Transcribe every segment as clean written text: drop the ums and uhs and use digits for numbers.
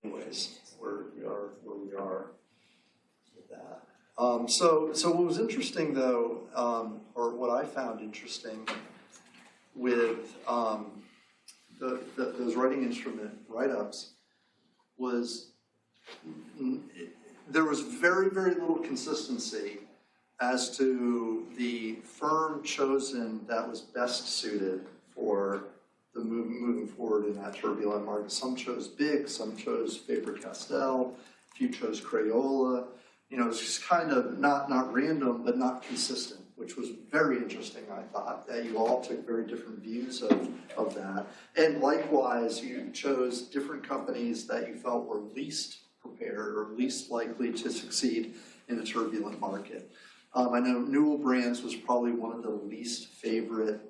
anyways, where we are with that. So what was interesting though, or what I found interesting with those writing instrument write-ups was there was very, very little consistency as to the firm chosen that was best suited for the moving forward in that turbulent market. Some chose BIC, some chose Faber-Castell, a few chose Crayola. You know, it's just kind of not random, but not consistent, which was very interesting, I thought, that you all took very different views of that. And likewise, you chose different companies that you felt were least prepared or least likely to succeed in a turbulent market. I know Newell Brands was probably one of the least favorite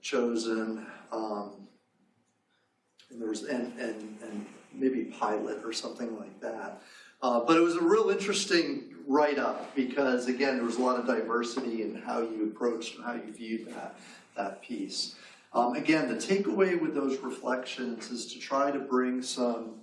chosen, and there was and maybe Pilot or something like that. But it was a real interesting write-up because, again, there was a lot of diversity in how you approached and how you viewed that piece. Again, the takeaway with those reflections is to try to bring some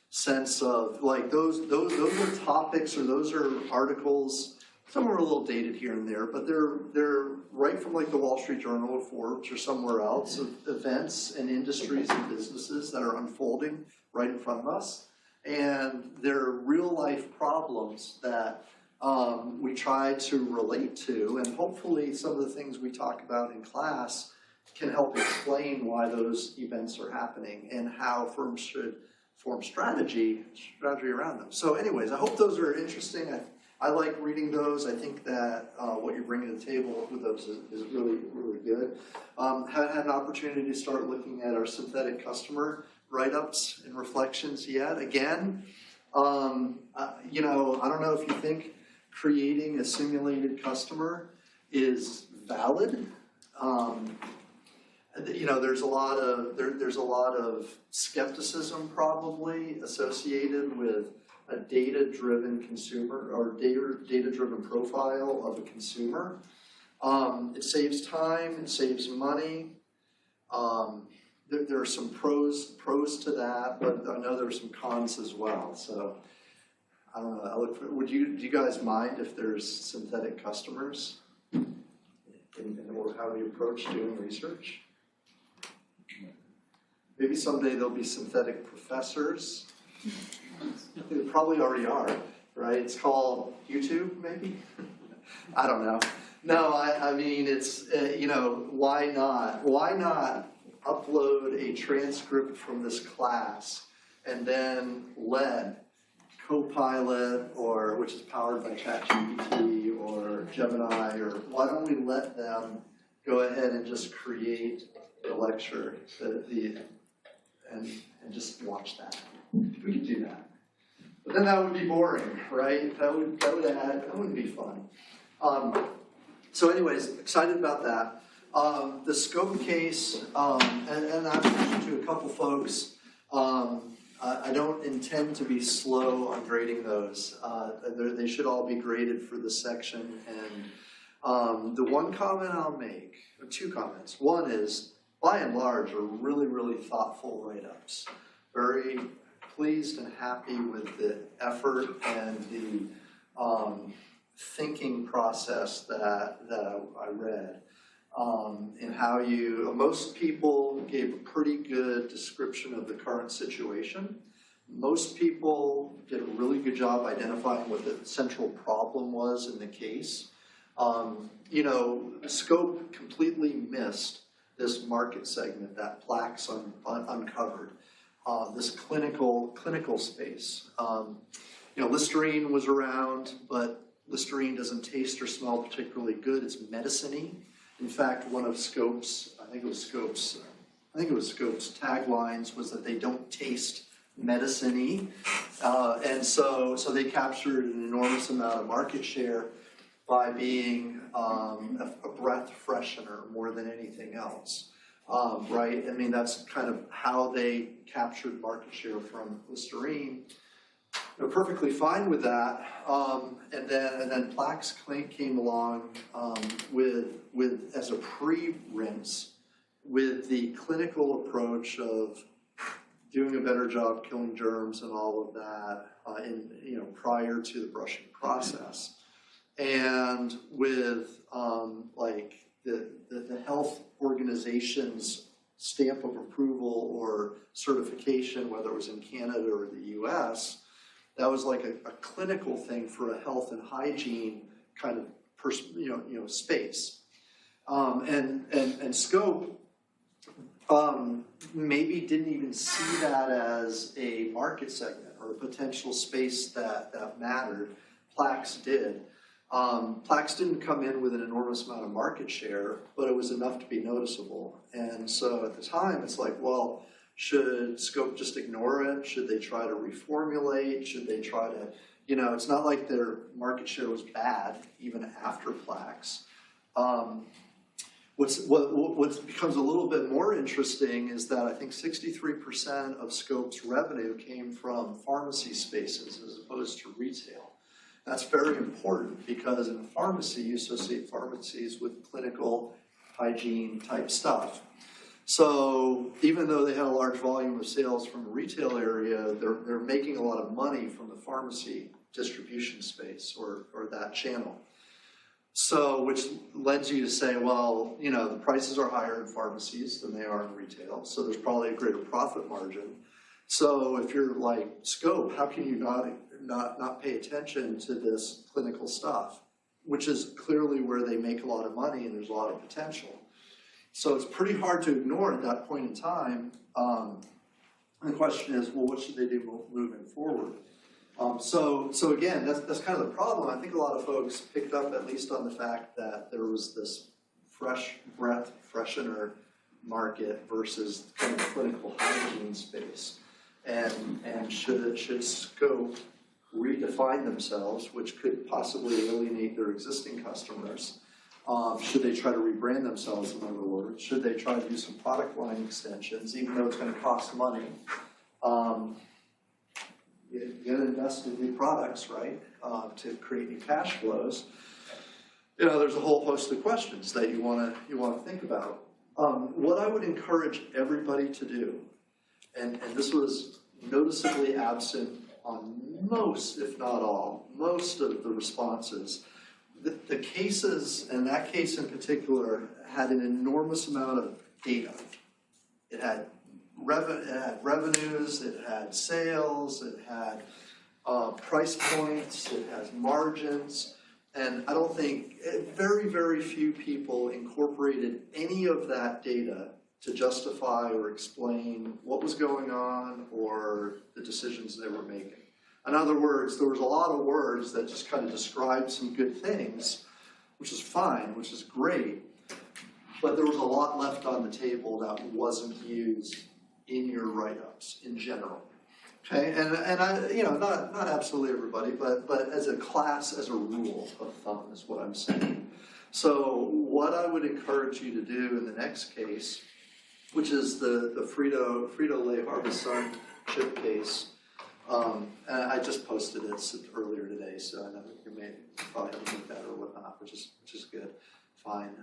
sense of, like, those are topics or those are articles. Some are a little dated here and there, but they're right from like the Wall Street Journal or Forbes or somewhere else of events and industries and businesses that are unfolding right in front of us. And they're real life problems that we try to relate to, and hopefully some of the things we talk about in class can help explain why those events are happening and how firms should form strategy around them. So anyways, I hope those are interesting. I like reading those. I think that what you're bringing to the table with those is really, really good. Haven't had an opportunity to start looking at our synthetic customer write-ups and reflections yet. Again, you know, I don't know if you think creating a simulated customer is valid. You know, there's a lot of skepticism probably associated with a data-driven consumer or data-driven profile of a consumer. It saves time, it saves money. There are some pros to that, but I know there's some cons as well. So I don't know. Do you guys mind if there's synthetic customers in how we approach doing research? Maybe someday there'll be synthetic professors. They probably already are, right? It's called YouTube, maybe? I don't know. No, I mean, it's, you know, why not? Why not upload a transcript from this class and then let Copilot, or which is powered by ChatGPT or Gemini, or why don't we let them go ahead and just create the lecture and just watch that? We could do that. But then that would be boring, right? That wouldn't be fun. So anyways, excited about that. The scope case, and I've mentioned to a couple folks, I don't intend to be slow on grading those. They should all be graded for this section. And the one comment I'll make, or two comments. One is, by and large, are really, really thoughtful write-ups. Very pleased and happy with the effort and the thinking process that I read. And how most people gave a pretty good description of the current situation. Most people did a really good job identifying what the central problem was in the case. You know, scope completely missed this market segment that Plaques uncovered. This clinical space. You know, Listerine was around, but Listerine doesn't taste or smell particularly good. It's medicine-y. In fact, one of Scope's, I think it was Scope's taglines was that they don't taste medicine-y. And so they captured an enormous amount of market share by being a breath freshener more than anything else. Right? I mean, that's kind of how they captured market share from Listerine. They're perfectly fine with that. And then Plaques came along with as a pre-rinse with the clinical approach of doing a better job killing germs and all of that prior to the brushing process. And with like the health organization's stamp of approval or certification, whether it was in Canada or the US, that was like a clinical thing for a health and hygiene kind of space. And Scope maybe didn't even see that as a market segment or a potential space that mattered. Plax did. Plax didn't come in with an enormous amount of market share, but it was enough to be noticeable. And so at the time, it's like, well, should Scope just ignore it? Should they try to reformulate? Should they try to, it's not like their market share was bad even after Plax. What becomes a little bit more interesting is that I think 63% of Scope's revenue came from pharmacy spaces as opposed to retail. That's very important because in pharmacy, you associate pharmacies with clinical hygiene type stuff. So even though they had a large volume of sales from the retail area, they're making a lot of money from the pharmacy distribution space or that channel. So, which lends you to say, well, the prices are higher in pharmacies than they are in retail, so there's probably a greater profit margin. So if you're like Scope, how can you not pay attention to this clinical stuff, which is clearly where they make a lot of money and there's a lot of potential. So it's pretty hard to ignore at that point in time. The question is, well, what should they do moving forward? So again, that's kind of the problem. I think a lot of folks picked up at least on the fact that there was this fresh breath freshener market versus kind of clinical hygiene space. And should Scope redefine themselves, which could possibly alienate their existing customers? Should they try to rebrand themselves, in other words? Should they try to do some product line extensions, even though it's going to cost money? You got to invest in new products, right, to create new cash flows. There's a whole host of questions that you want to think about. What I would encourage everybody to do, and this was noticeably absent on most, if not all, most of the responses. The cases, and that case in particular, had an enormous amount of data. It had revenues, it had sales, it had price points, it has margins, and I don't think, very, very few people incorporated any of that data to justify or explain what was going on or the decisions they were making. In other words, there was a lot of words that just kind of described some good things, which is fine, which is great, but there was a lot left on the table that wasn't used in your write-ups in general. Okay, and not absolutely everybody, but as a class, as a rule of thumb is what I'm saying. So what I would encourage you to do in the next case, which is the Frito-Lay Harvest Sun chip case. And I just posted it earlier today, so I know you may probably haven't looked at it or whatnot, which is good, fine.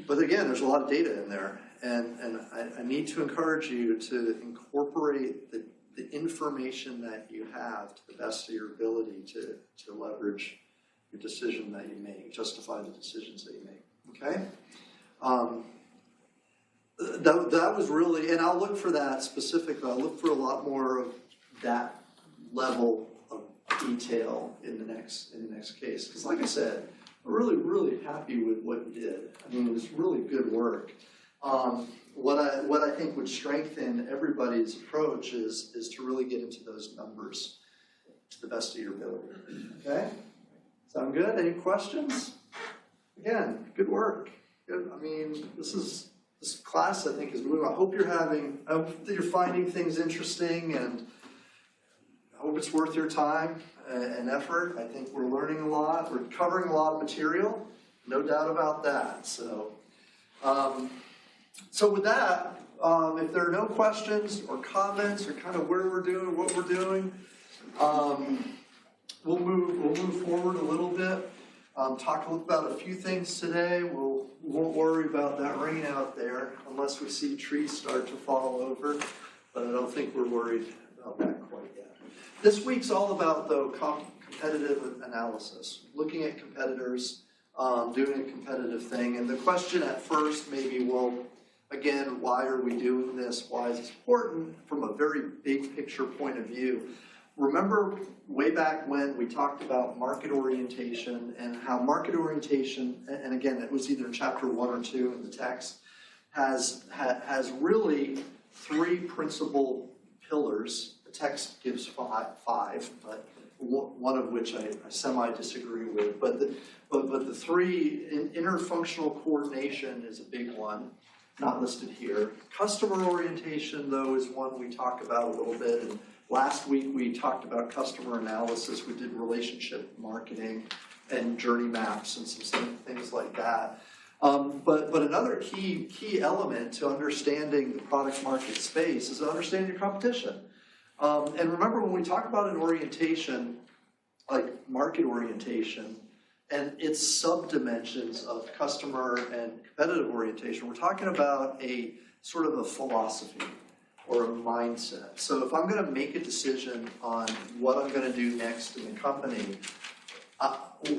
But again, there's a lot of data in there, and I need to encourage you to incorporate the information that you have to the best of your ability to leverage your decision that you make, justify the decisions that you make. Okay. That was really, and I'll look for that specifically. I'll look for a lot more of that level of detail in the next case. Because like I said, I'm really, really happy with what you did. I mean, it was really good work. What I think would strengthen everybody's approach is to really get into those numbers to the best of your ability. Okay? Sound good? Any questions? Again, good work. Good. I mean, this class, I think, is moving. I hope you're finding things interesting, and I hope it's worth your time and effort. I think we're learning a lot. We're covering a lot of material, no doubt about that. So with that, if there are no questions or comments or kind of where we're doing, what we're doing, we'll move forward a little bit. Talk about a few things today. We won't worry about that rain out there unless we see trees start to fall over. but I don't think we're worried about that quite yet. This week's all about, though, competitive analysis, looking at competitors, doing a competitive thing. And the question at first maybe, well, again, why are we doing this? Why is this important from a very big picture point of view? Remember way back when we talked about market orientation and how market orientation, and again, it was either in chapter 1 or 2 in the text, has really 3 principal pillars. The text gives 5, but one of which I semi-disagree with. But the 3, interfunctional coordination is a big one, not listed here. Customer orientation, though, is one we talk about a little bit. And last week we talked about customer analysis. We did relationship marketing and journey maps and some things like that. But another key element to understanding the product market space is understanding your competition. And remember, when we talk about an orientation, like market orientation, and its subdimensions of customer and competitive orientation, we're talking about a sort of a philosophy or a mindset. So if I'm going to make a decision on what I'm going to do next in the company,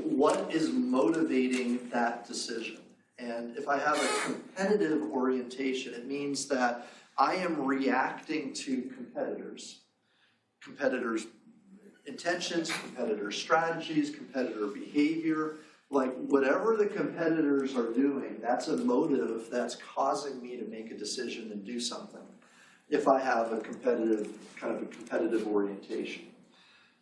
what is motivating that decision? And if I have a competitive orientation, it means that I am reacting to competitors' intentions, competitor strategies, competitor behavior. Like whatever the competitors are doing, that's a motive that's causing me to make a decision and do something if I have a competitive orientation.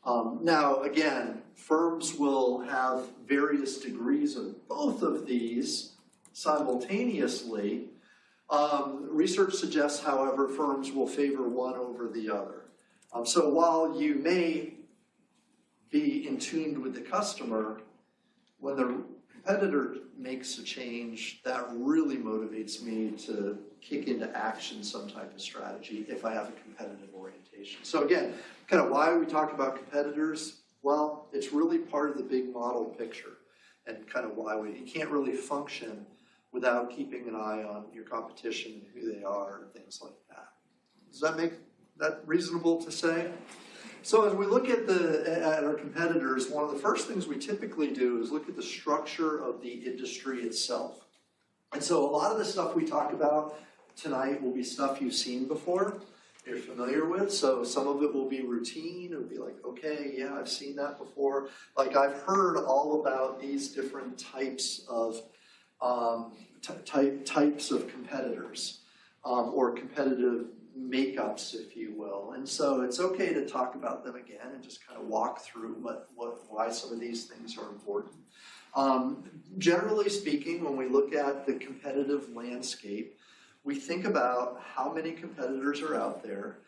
Now, again, firms will have various degrees of both of these simultaneously. Research suggests, however, firms will favor one over the other. So while you may be in tune with the customer, when the competitor makes a change, that really motivates me to kick into action some type of strategy if I have a competitive orientation. So again, kind of why we talk about competitors? Well, it's really part of the big model picture and kind of why you can't really function without keeping an eye on your competition and who they are and things like that. Does that make that reasonable to say? So as we look at our competitors, one of the first things we typically do is look at the structure of the industry itself. And so a lot of the stuff we talk about tonight will be stuff you've seen before, you're familiar with. So some of it will be routine. It'll be like, okay, yeah, I've seen that before. Like I've heard all about these different types of types of competitors or competitive makeups, if you will. And so it's okay to talk about them again and just kind of walk through why some of these things are important. Generally speaking, when we look at the competitive landscape, we think about how many competitors are out there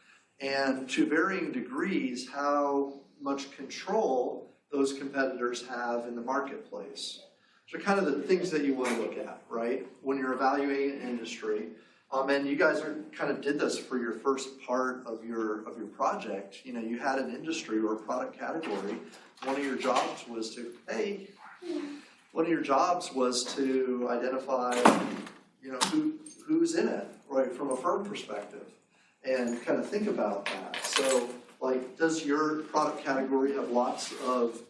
and to varying degrees how much control those competitors have in the marketplace. So kind of the things that you want to look at, right, when you're evaluating an industry. And you guys kind of did this for your first part of your project. You know, you had an industry or a product category. One of your jobs was to identify, you know, who's in it, right, from a firm perspective, and kind of think about that. So, like, does your product category have lots of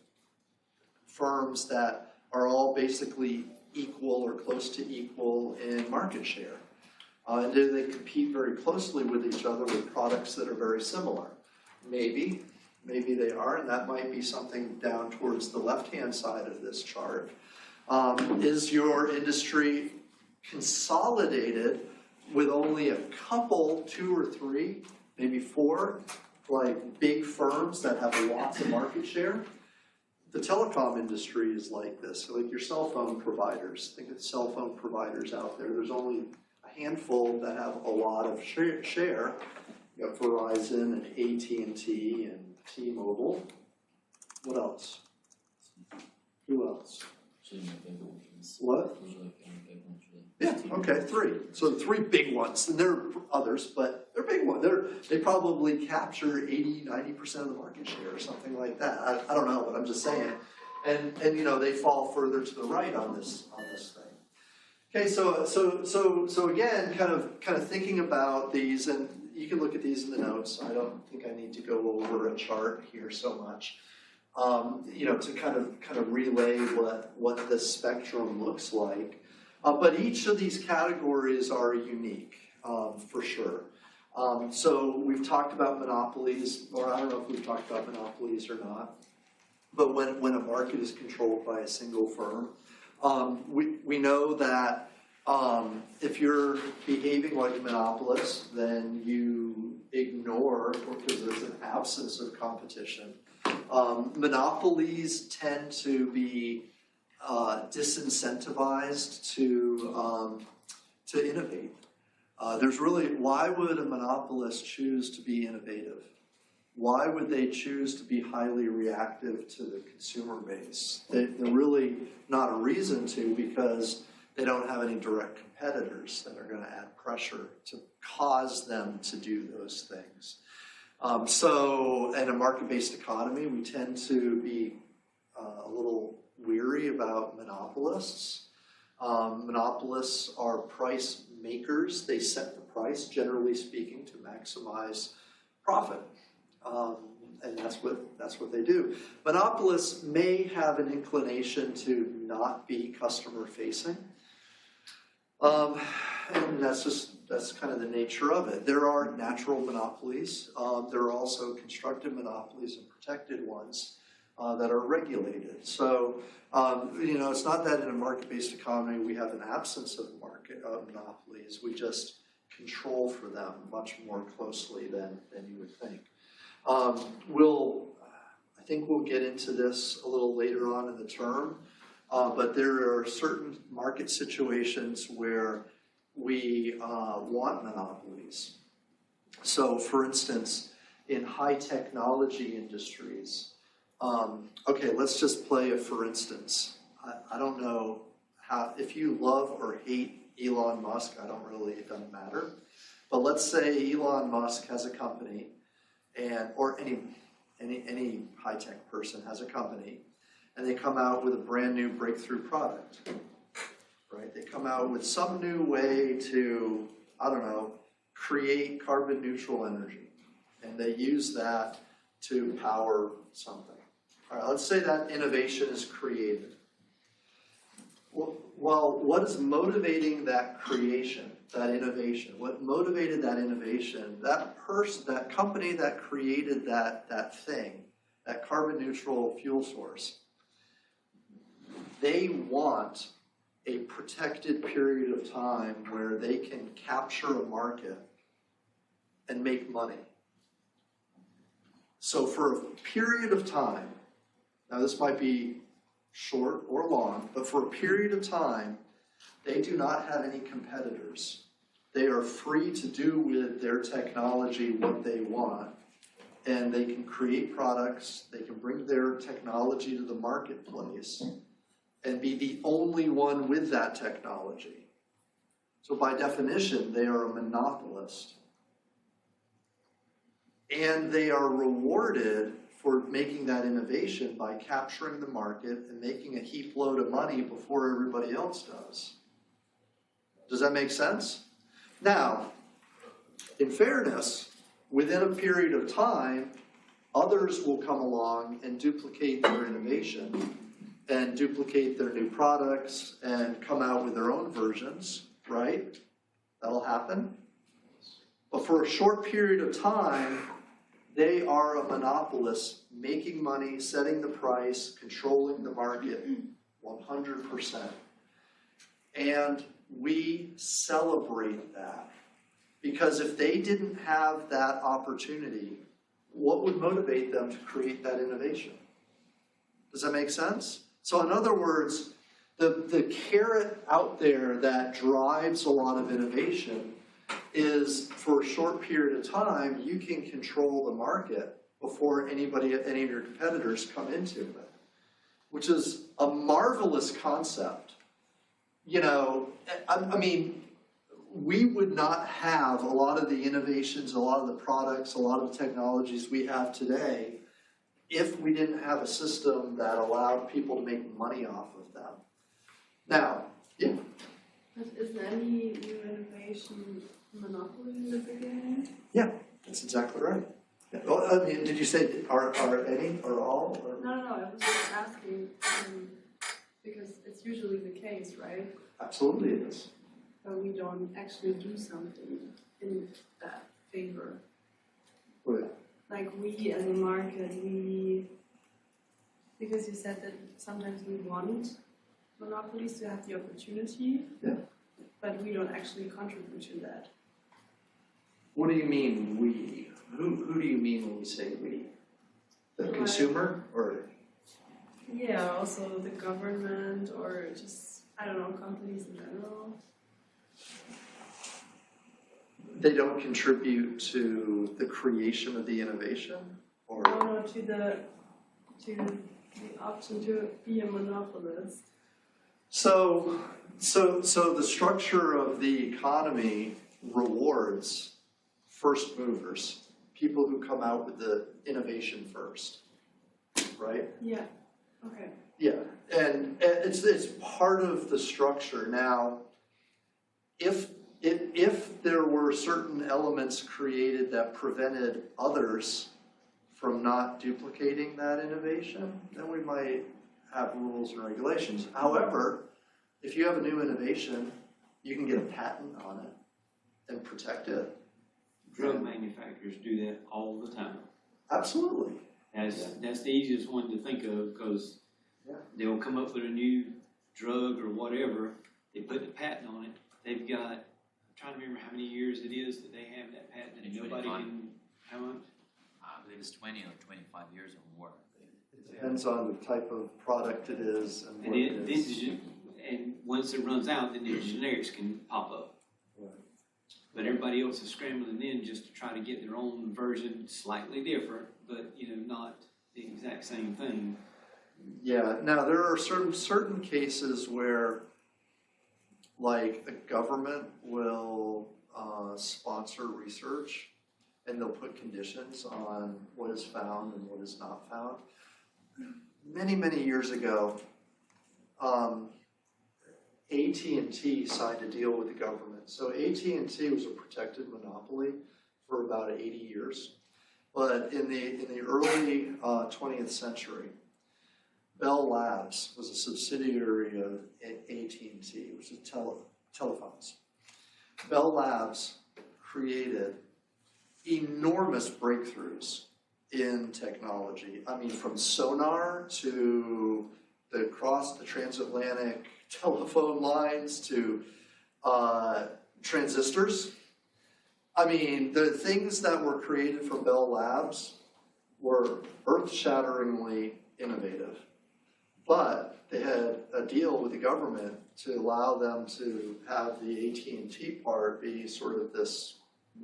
firms that are all basically equal or close to equal in market share? And do they compete very closely with each other with products that are very similar? Maybe they are, and that might be something down towards the left-hand side of this chart. Is your industry consolidated with only a couple, 2 or 3, maybe 4, like big firms that have lots of market share? The telecom industry is like this. So like your cell phone providers. Think of cell phone providers out there. There's only handful that have a lot of share. You got Verizon and AT&T and T-Mobile. What else? Who else? What? Yeah, okay, 3. So 3 big ones, and there are others, but they're big ones. They probably capture 80-90% of the market share or something like that. I don't know, but I'm just saying. And you know, they fall further to the right on this thing. Okay, so again, kind of thinking about these, and you can look at these in the notes. I don't think I need to go over a chart here so much. To kind of relay what the spectrum looks like. But each of these categories are unique, for sure. So we've talked about monopolies, or I don't know if we've talked about monopolies or not. But when a market is controlled by a single firm, we know that if you're behaving like a monopolist, then you ignore, because there's an absence of competition. Monopolies tend to be disincentivized to innovate. Why would a monopolist choose to be innovative? Why would they choose to be highly reactive to the consumer base? They're really not a reason to, because they don't have any direct competitors that are going to add pressure to cause them to do those things. So in a market-based economy, we tend to be a little weary about monopolists. Monopolists are price makers. They set the price, generally speaking, to maximize profit. And that's what they do. Monopolists may have an inclination to not be customer-facing. And that's kind of the nature of it. There are natural monopolies. There are also constructive monopolies and protected ones that are regulated. So, it's not that in a market-based economy we have an absence of monopolies. We just control for them much more closely than you would think. I think we'll get into this a little later on in the term. But there are certain market situations where we want monopolies. So, for instance, in high technology industries, let's just play a for instance. I don't know if you love or hate Elon Musk, it doesn't matter. But let's say Elon Musk has a company, or any high-tech person has a company, and they come out with a brand new breakthrough product, right? They come out with some new way to, create carbon neutral energy, and they use that to power something. All right, let's say that innovation is created. Well, what is motivating that creation, that innovation? What motivated that innovation? That company that created that thing, that carbon neutral fuel source, they want a protected period of time where they can capture a market and make money. So for a period of time, now this might be short or long, but for a period of time, they do not have any competitors. They are free to do with their technology what they want, and they can create products, they can bring their technology to the marketplace, and be the only one with that technology. So by definition, they are a monopolist. And they are rewarded for making that innovation by capturing the market and making a heap load of money before everybody else does. Does that make sense? Now, in fairness, within a period of time, others will come along and duplicate their innovation and duplicate their new products and come out with their own versions, right? That'll happen. But for a short period of time, they are a monopolist, making money, setting the price, controlling the market 100%. And we celebrate that. Because if they didn't have that opportunity, what would motivate them to create that innovation? Does that make sense? So in other words, the carrot out there that drives a lot of innovation is for a short period of time, you can control the market before any of your competitors come into it, which is a marvelous concept. We would not have a lot of the innovations, a lot of the products, a lot of the technologies we have today if we didn't have a system that allowed people to make money off of them. Now, yeah. But is any new innovation monopoly in the beginning? Yeah, that's exactly right. Yeah. Well, I mean, did you say are any or all? Or? No, I was just asking because it's usually the case, right? Absolutely it is. But we don't actually do something in that favor. Right. Like we as a market, because you said that sometimes we want monopolies to have the opportunity, yeah. But we don't actually contribute to that. What do you mean we? Who do you mean when we say we? The consumer or? Yeah, also the government or just, I don't know, companies in general. They don't contribute to the creation of the innovation? Or? No, to the option to be a monopolist. So the structure of the economy rewards first movers, people who come out with the innovation first, right? Yeah. Okay. Yeah, and it's part of the structure. Now, if there were certain elements created that prevented others from not duplicating that innovation, then we might have rules and regulations. However, if you have a new innovation, you can get a patent on it and protect it. Drug manufacturers do that all the time. Absolutely. That's the easiest one to think of because they'll come up with a new drug or whatever. They put the patent on it. They've got, I'm trying to remember how many years it is that they have that patent and nobody can, how much? I believe it's 20 or 25 years or more. It depends on the type of product it is and what it is. And once it runs out, then the generics can pop up. Right. But everybody else is scrambling in just to try to get their own version slightly different, but not the exact same thing. Yeah. Now there are certain cases where, like, the government will sponsor research, and they'll put conditions on what is found and what is not found. Many years ago, AT&T signed a deal with the government. So AT&T was a protected monopoly for about 80 years. But in the early 20th century, Bell Labs was a subsidiary of AT&T, which is telephones. Bell Labs created enormous breakthroughs in technology. I mean, from sonar to the transatlantic telephone lines to transistors. I mean, the things that were created from Bell Labs were earth-shatteringly innovative. But they had a deal with the government to allow them to have the AT&T part be sort of this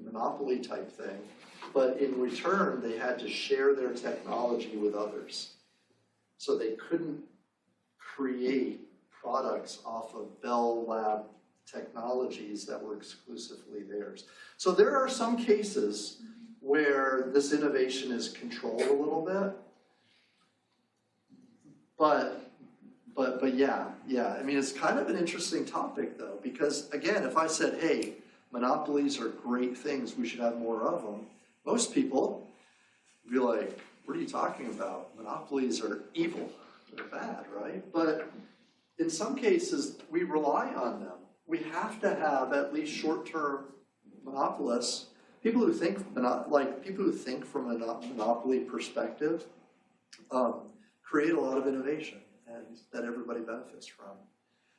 monopoly type thing. But in return, they had to share their technology with others. So they couldn't create products off of Bell Lab technologies that were exclusively theirs. So there are some cases where this innovation is controlled a little bit. But yeah. I mean, it's kind of an interesting topic though, because again, if I said, hey, monopolies are great things, we should have more of them, most people would be like, what are you talking about? Monopolies are evil, they're bad, right? But in some cases, we rely on them. We have to have at least short-term monopolists, people who think from a monopoly perspective, create a lot of innovation and that everybody benefits from.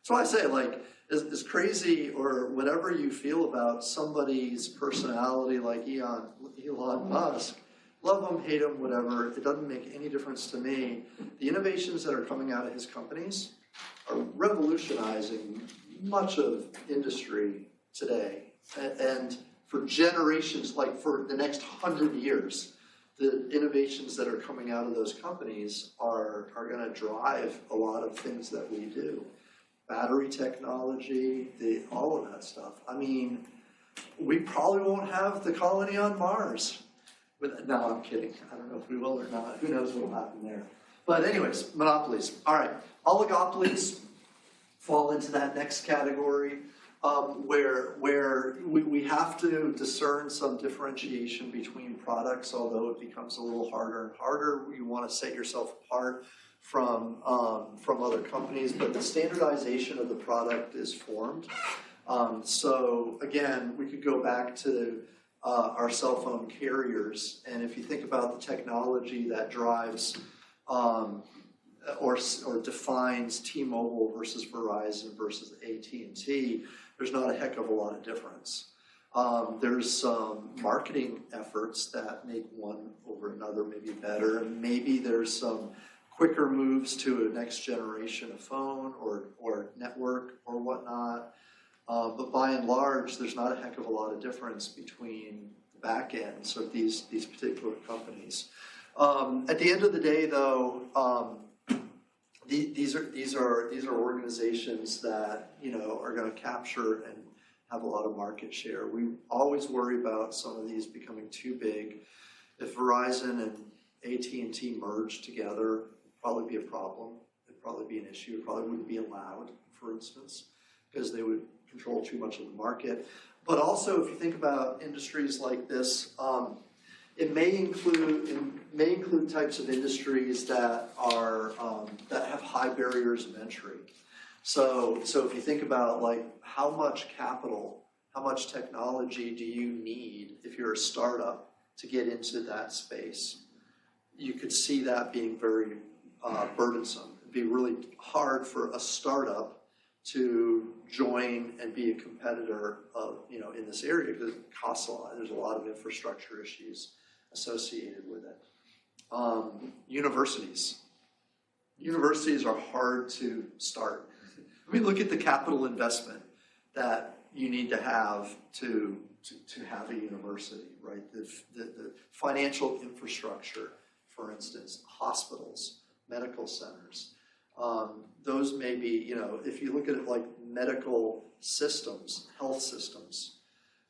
So I say, like, as crazy or whatever you feel about somebody's personality like Elon Musk, love him, hate him, whatever, it doesn't make any difference to me. The innovations that are coming out of his companies are revolutionizing much of industry today. And for generations, like for the next 100 years, the innovations that are coming out of those companies are going to drive a lot of things that we do. Battery technology, all of that stuff. I mean, we probably won't have the colony on Mars. No, I'm kidding. I don't know if we will or not. Who knows what will happen there. But anyways, monopolies. All right, oligopolies fall into that next category. where we have to discern some differentiation between products, although it becomes a little harder and harder. You want to set yourself apart from other companies, but the standardization of the product is formed. So again, we could go back to our cell phone carriers, and if you think about the technology that drives or defines T-Mobile versus Verizon versus AT&T, there's not a heck of a lot of difference. There's some marketing efforts that make one over another maybe better, and maybe there's some quicker moves to a next generation of phone or network or whatnot. But by and large, there's not a heck of a lot of difference between the back ends of these particular companies. At the end of the day, though, these are organizations that are going to capture and have a lot of market share. We always worry about some of these becoming too big. If Verizon and AT&T merge together, it'd probably be a problem. It'd probably be an issue. It probably wouldn't be allowed, for instance, because they would control too much of the market. But also, if you think about industries like this, it may include types of industries that are that have high barriers of entry. So if you think about like how much capital, how much technology do you need if you're a startup to get into that space, you could see that being very burdensome. It'd be really hard for a startup to join and be a competitor of in this area because it costs a lot. There's a lot of infrastructure issues associated with it. Universities are hard to start. I mean, look at the capital investment that you need to have to have a university, right? The financial infrastructure, for instance, hospitals, medical centers. Those may be, if you look at it like medical systems, health systems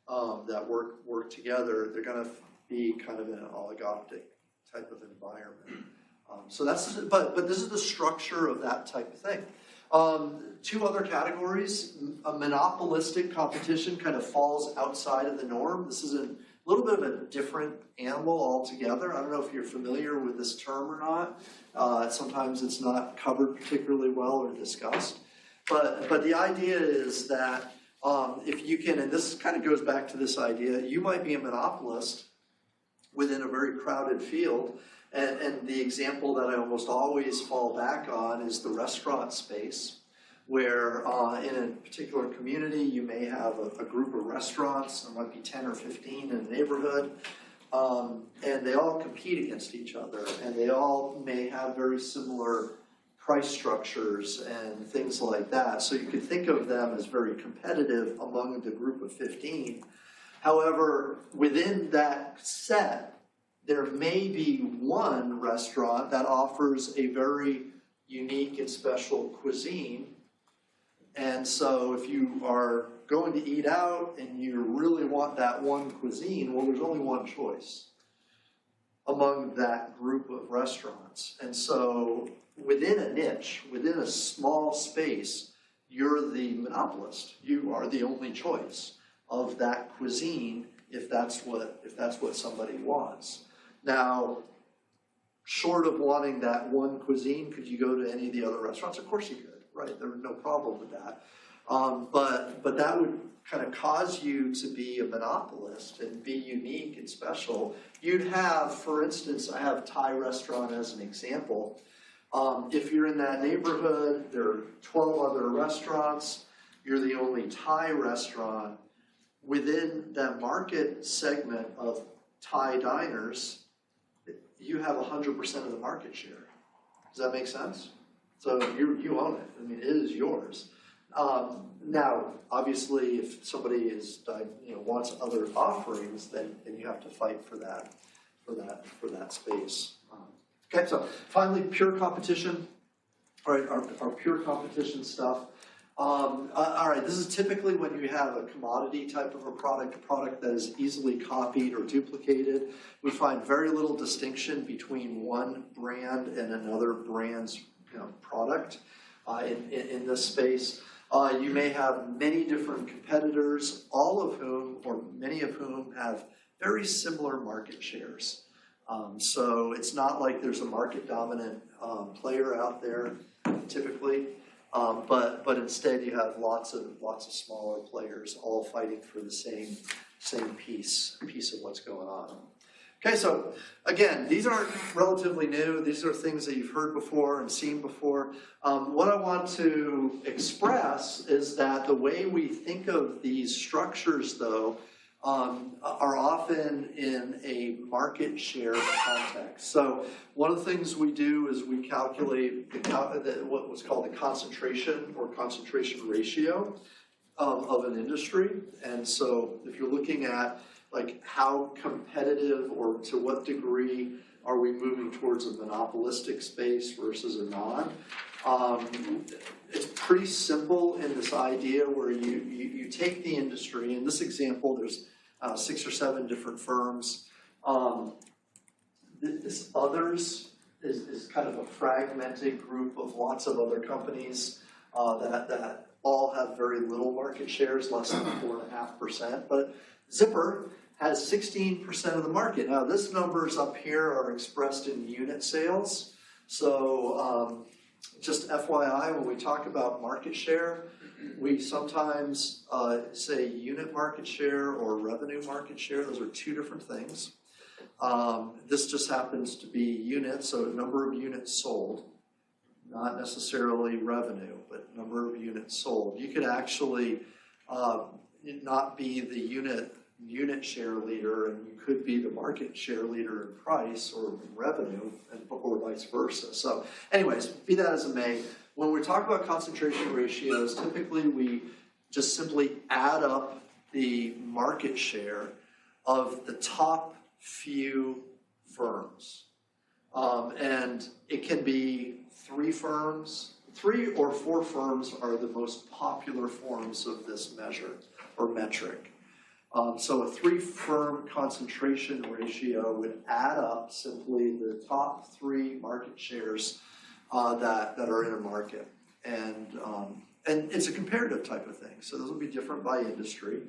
that work together, they're going to be kind of in an oligarchic type of environment. But this is the structure of that type of thing. Two other categories, a monopolistic competition kind of falls outside of the norm. This is a little bit of a different animal altogether. I don't know if you're familiar with this term or not. Sometimes it's not covered particularly well or discussed. But the idea is that if you can, and this kind of goes back to this idea, you might be a monopolist within a very crowded field. And the example that I almost always fall back on is the restaurant space, where in a particular community you may have a group of restaurants, there might be 10 or 15 in a neighborhood, and they all compete against each other, and they all may have very similar price structures and things like that. So you could think of them as very competitive among the group of 15. However, within that set, there may be one restaurant that offers a very unique and special cuisine. And so if you are going to eat out and you really want that one cuisine, well, there's only one choice among that group of restaurants. And so within a niche, within a small space, you're the monopolist. You are the only choice of that cuisine if that's what somebody wants. Now, short of wanting that one cuisine, could you go to any of the other restaurants? Of course you could, right? There's no problem with that. But that would kind of cause you to be a monopolist and be unique and special. You'd have, for instance, I have a Thai restaurant as an example. If you're in that neighborhood, there are 12 other restaurants, you're the only Thai restaurant. Within that market segment of Thai diners, you have 100% of the market share. Does that make sense? So you own it. I mean, it is yours. Now, obviously, if somebody wants other offerings, then you have to fight for that space. Okay, so finally, pure competition. All right, our pure competition stuff. All right, this is typically when you have a commodity type of a product that is easily copied or duplicated. We find very little distinction between one brand and another brand's product in this space. You may have many different competitors, all of whom, or many of whom, have very similar market shares. So it's not like there's a market dominant player out there typically, but instead you have lots of smaller players all fighting for the same piece of what's going on. Okay, so again, these aren't relatively new. These are things that you've heard before and seen before. What I want to express is that the way we think of these structures, though, are often in a market share context. So one of the things we do is we calculate what was called the concentration or concentration ratio of an industry. And so if you're looking at like how competitive or to what degree are we moving towards a monopolistic space versus a non, it's pretty simple in this idea where you take the industry. In this example, there's 6 or 7 different firms. This others is kind of a fragmented group of lots of other companies that all have very little market shares, less than 4.5%. But Zipper has 16% of the market. Now, this numbers up here are expressed in unit sales. So just FYI, when we talk about market share, we sometimes say unit market share or revenue market share. Those are 2 different things. This just happens to be units, so number of units sold, not necessarily revenue, but number of units sold. You could actually not be the unit share leader, and you could be the market share leader in price or in revenue, or vice versa. So anyways, be that as it may, when we talk about concentration ratios, typically we just simply add up the market share of the top few firms. And it can be 3 firms. 3 or 4 firms are the most popular forms of this measure or metric. So a 3-firm concentration ratio would add up simply the top 3 market shares that are in a market. And it's a comparative type of thing. So those will be different by industry.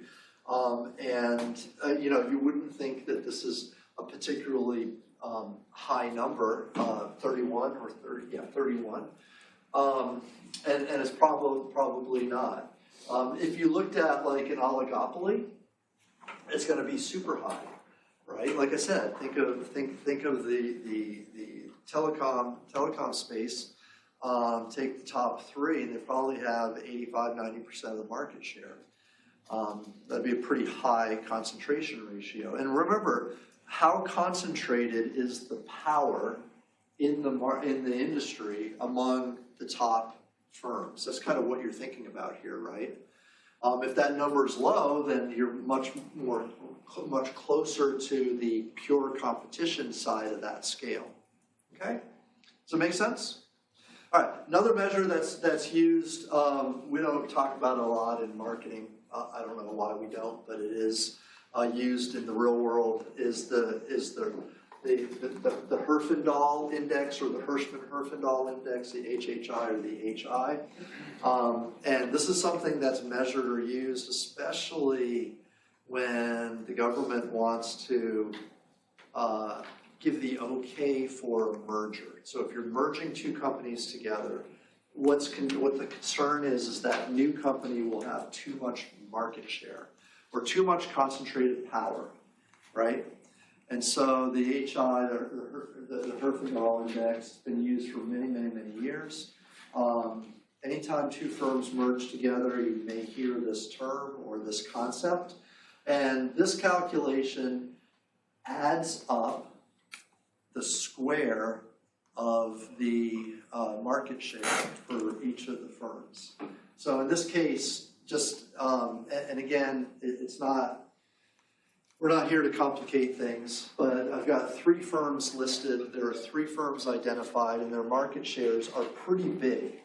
You wouldn't think that this is a particularly high number, 31 or 30, yeah, 31. And it's probably not. If you looked at like an oligopoly, it's going to be super high, right? Like I said, think of the telecom space. Take the top 3, and they probably have 85-90% of the market share. That'd be a pretty high concentration ratio. And remember, how concentrated is the power in the industry among the top firms? That's kind of what you're thinking about here, right? If that number is low, then you're much closer to the pure competition side of that scale. Okay? Does it make sense? All right, another measure that's used, we don't talk about it a lot in marketing. I don't know why we don't, but it is used in the real world, is the Herfindahl index or the Hirschman-Herfindahl index, the HHI or the HI. And this is something that's measured or used, especially when the government wants to give the okay for a merger. So if you're merging 2 companies together, what the concern is that new company will have too much market share or too much concentrated power, right? And so the HI, the Herfindahl index, has been used for many, many, many years. Anytime 2 firms merge together, you may hear this term or this concept. And this calculation adds up the square of the market share for each of the firms. So in this case, just, and again, it's not, we're not here to complicate things, but I've got 3 firms listed. There are 3 firms identified, and their market shares are pretty big,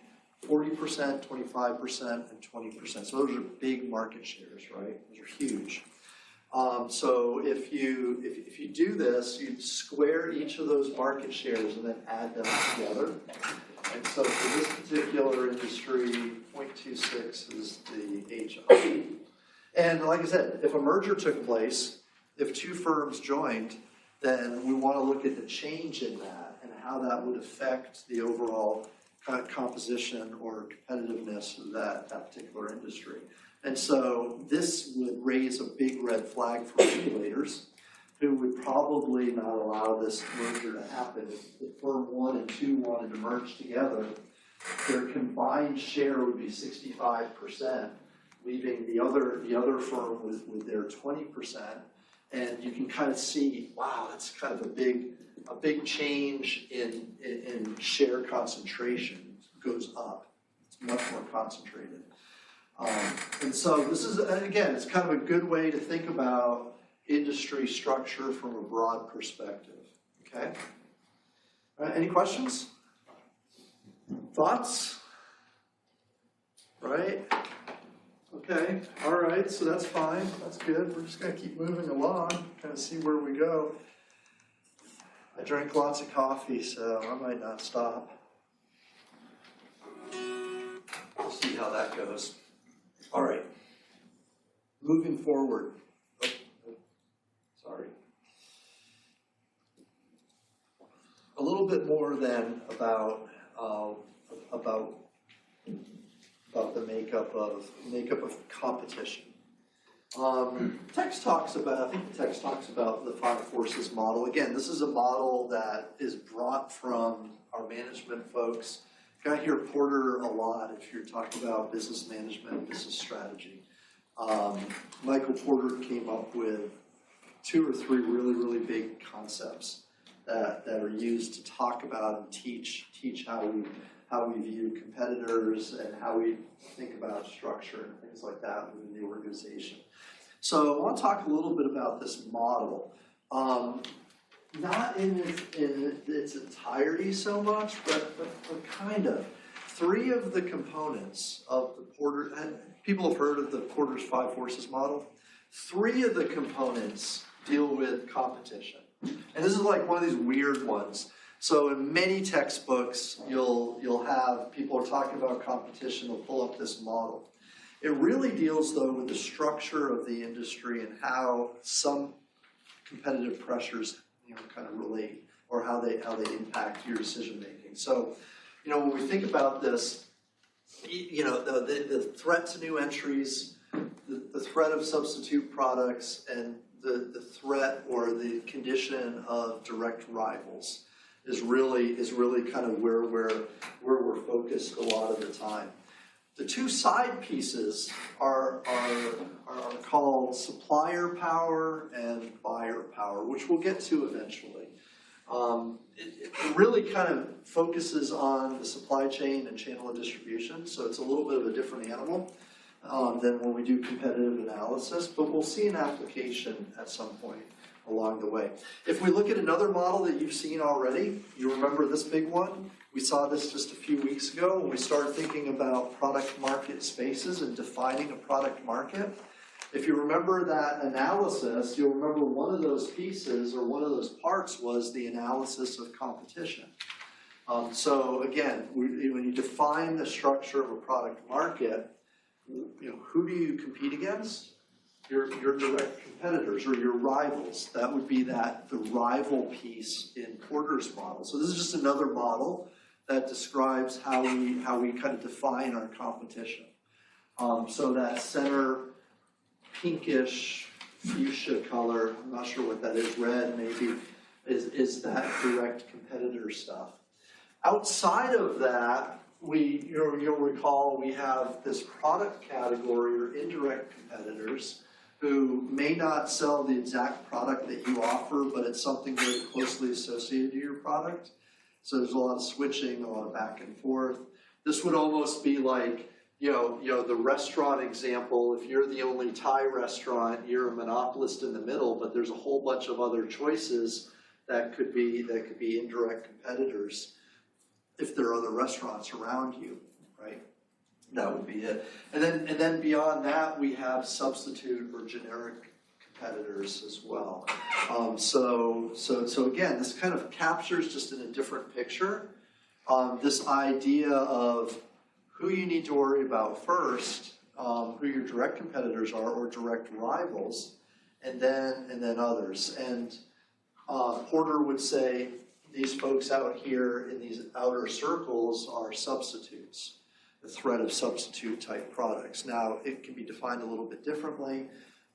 40%, 25%, and 20%. So those are big market shares, right? Those are huge. So if you do this, you square each of those market shares and then add them together, And so for this particular industry, 0.26 is the HI. And like I said, if a merger took place, if two firms joined, then we want to look at the change in that and how that would affect the overall kind of composition or competitiveness of that particular industry. And so this would raise a big red flag for regulators who would probably not allow this merger to happen. If firm 1 and 2 wanted to merge together, their combined share would be 65%, leaving the other firm with their 20%. And you can kind of see, wow, that's kind of a big change in share concentration. It goes up. It's much more concentrated. And so this is, again, it's kind of a good way to think about industry structure from a broad perspective. Okay? Any questions? Thoughts? Right? Okay, all right, so that's fine, that's good. We're just gonna keep moving along, kind of see where we go. I drank lots of coffee, so I might not stop. We'll see how that goes. All right, moving forward. Sorry. A little bit more then about the makeup of competition. Text talks about, I think the text talks about the 5 forces model. Again, this is a model that is brought from our management folks. You're gonna hear Porter a lot if you're talking about business management, business strategy. Michael Porter came up with 2 or 3 really big concepts that are used to talk about and teach how we view competitors and how we think about structure and things like that within the organization. So I want to talk a little bit about this model. Not in its entirety so much, but kind of. 3 of the components of the Porter, and people have heard of the Porter's 5 forces model. 3 of the components deal with competition. And this is like one of these weird ones. So in many textbooks, you'll have people are talking about competition, they'll pull up this model. It really deals though with the structure of the industry and how some competitive pressures kind of relate or how they impact your decision making. So, when we think about this, the threat to new entries, the threat of substitute products, and the threat or the condition of direct rivals is really kind of where we're focused a lot of the time. The 2 side pieces are called supplier power and buyer power, which we'll get to eventually. It really kind of focuses on the supply chain and channel of distribution, so it's a little bit of a different animal than when we do competitive analysis, but we'll see an application at some point along the way. If we look at another model that you've seen already, you remember this big one? We saw this just a few weeks ago when we started thinking about product market spaces and defining a product market. If you remember that analysis, you'll remember one of those pieces or one of those parts was the analysis of competition. So again, when you define the structure of a product market, who do you compete against? Your direct competitors or your rivals. That would be the rival piece in Porter's model. So this is just another model that describes how we kind of define our competition. So that center pinkish fuchsia color, I'm not sure what that is, red maybe, is that direct competitor stuff. Outside of that, you'll recall we have this product category or indirect competitors who may not sell the exact product that you offer, but it's something very closely associated to your product. So there's a lot of switching, a lot of back and forth. This would almost be like, the restaurant example. If you're the only Thai restaurant, you're a monopolist in the middle, but there's a whole bunch of other choices that could be indirect competitors if there are other restaurants around you, right? That would be it. And then beyond that, we have substitute or generic competitors as well. So again, this kind of captures just in a different picture this idea of who you need to worry about first, who your direct competitors are or direct rivals, and then others. And Porter would say these folks out here in these outer circles are substitutes, the threat of substitute type products. Now, it can be defined a little bit differently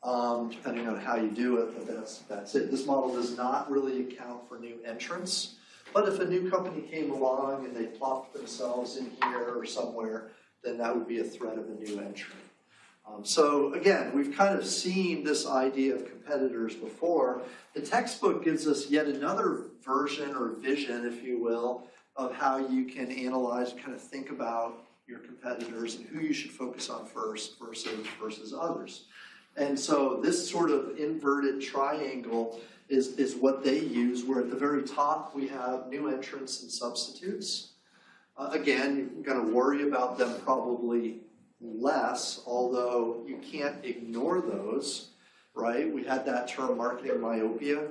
depending on how you do it, but that's it. This model does not really account for new entrants, but if a new company came along and they plopped themselves in here or somewhere, then that would be a threat of a new entrant. So again, we've kind of seen this idea of competitors before. The textbook gives us yet another version or vision, if you will, of how you can analyze, kind of think about your competitors and who you should focus on first versus others. And so this sort of inverted triangle is what they use, where at the very top we have new entrants and substitutes. Again, you're going to worry about them probably less, although you can't ignore those, right? We had that term marketing myopia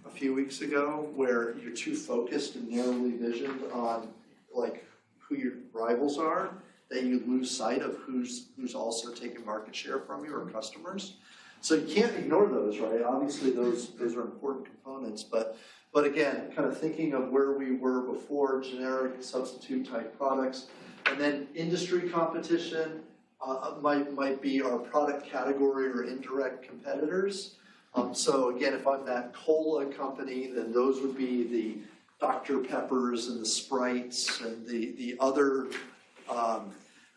a few weeks ago, where you're too focused and narrowly visioned on like who your rivals are, that you lose sight of who's also taking market share from you or customers. So you can't ignore those, right? Obviously those are important components, but again, kind of thinking of where we were before, generic substitute type products, and then industry competition might be our product category or indirect competitors. So again, if I'm that cola company, then those would be the Dr. Peppers and the Sprites and the other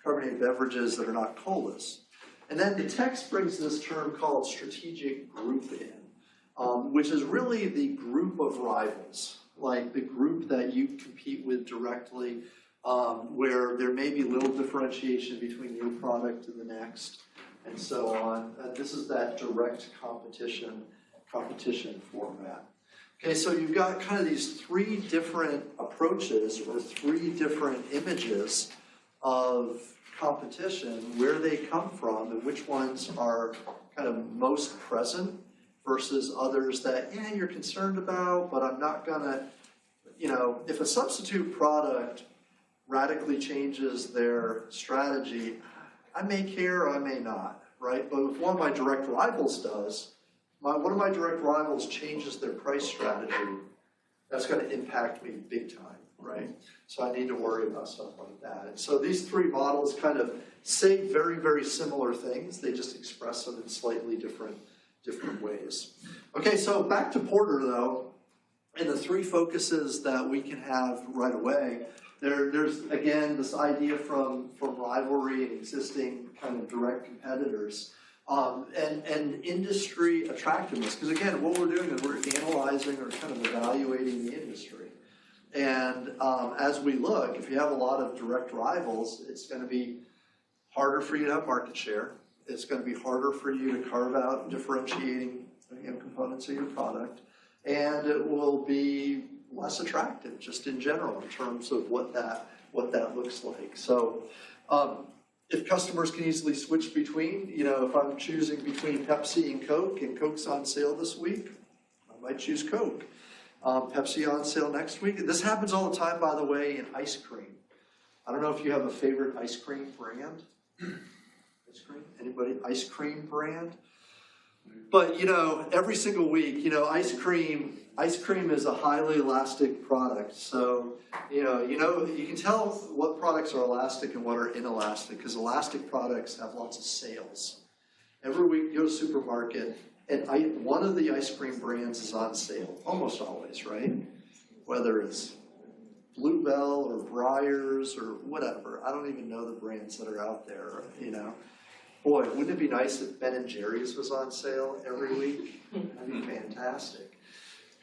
carbonated beverages that are not colas. And then the text brings this term called strategic group in, which is really the group of rivals, like the group that you compete with directly, where there may be little differentiation between your product and the next, and so on. This is that direct competition format. Okay, so you've got kind of these three different approaches or three different images of competition, where they come from and which ones are kind of most present versus others that, yeah, you're concerned about, but I'm not gonna, if a substitute product radically changes their strategy, I may care, I may not, right? But if one of my direct rivals does, one of my direct rivals changes their price strategy, that's going to impact me big time, right? So I need to worry about stuff like that. And so these three models kind of say very, very similar things. They just express them in slightly different ways. Okay, so back to Porter, though, and the three focuses that we can have right away. There's, again, this idea from rivalry and existing kind of direct competitors. And industry attractiveness, because again, what we're doing is we're analyzing or kind of evaluating the industry. And as we look, if you have a lot of direct rivals, it's going to be harder for you to have market share. It's going to be harder for you to carve out differentiating components of your product. And it will be less attractive just in general in terms of what that looks like. So if customers can easily switch between, if I'm choosing between Pepsi and Coke's on sale this week, I might choose Coke. Pepsi on sale next week. This happens all the time, by the way, in ice cream. I don't know if you have a favorite ice cream brand. Ice cream? Anybody? Ice cream brand? But, every single week, ice cream is a highly elastic product. So, you can tell what products are elastic and what are inelastic, because elastic products have lots of sales. Every week you go to the supermarket, and one of the ice cream brands is on sale, almost always, right? Whether it's Bluebell or Breyers or whatever. I don't even know the brands that are out there, Boy, wouldn't it be nice if Ben & Jerry's was on sale every week? That'd be fantastic.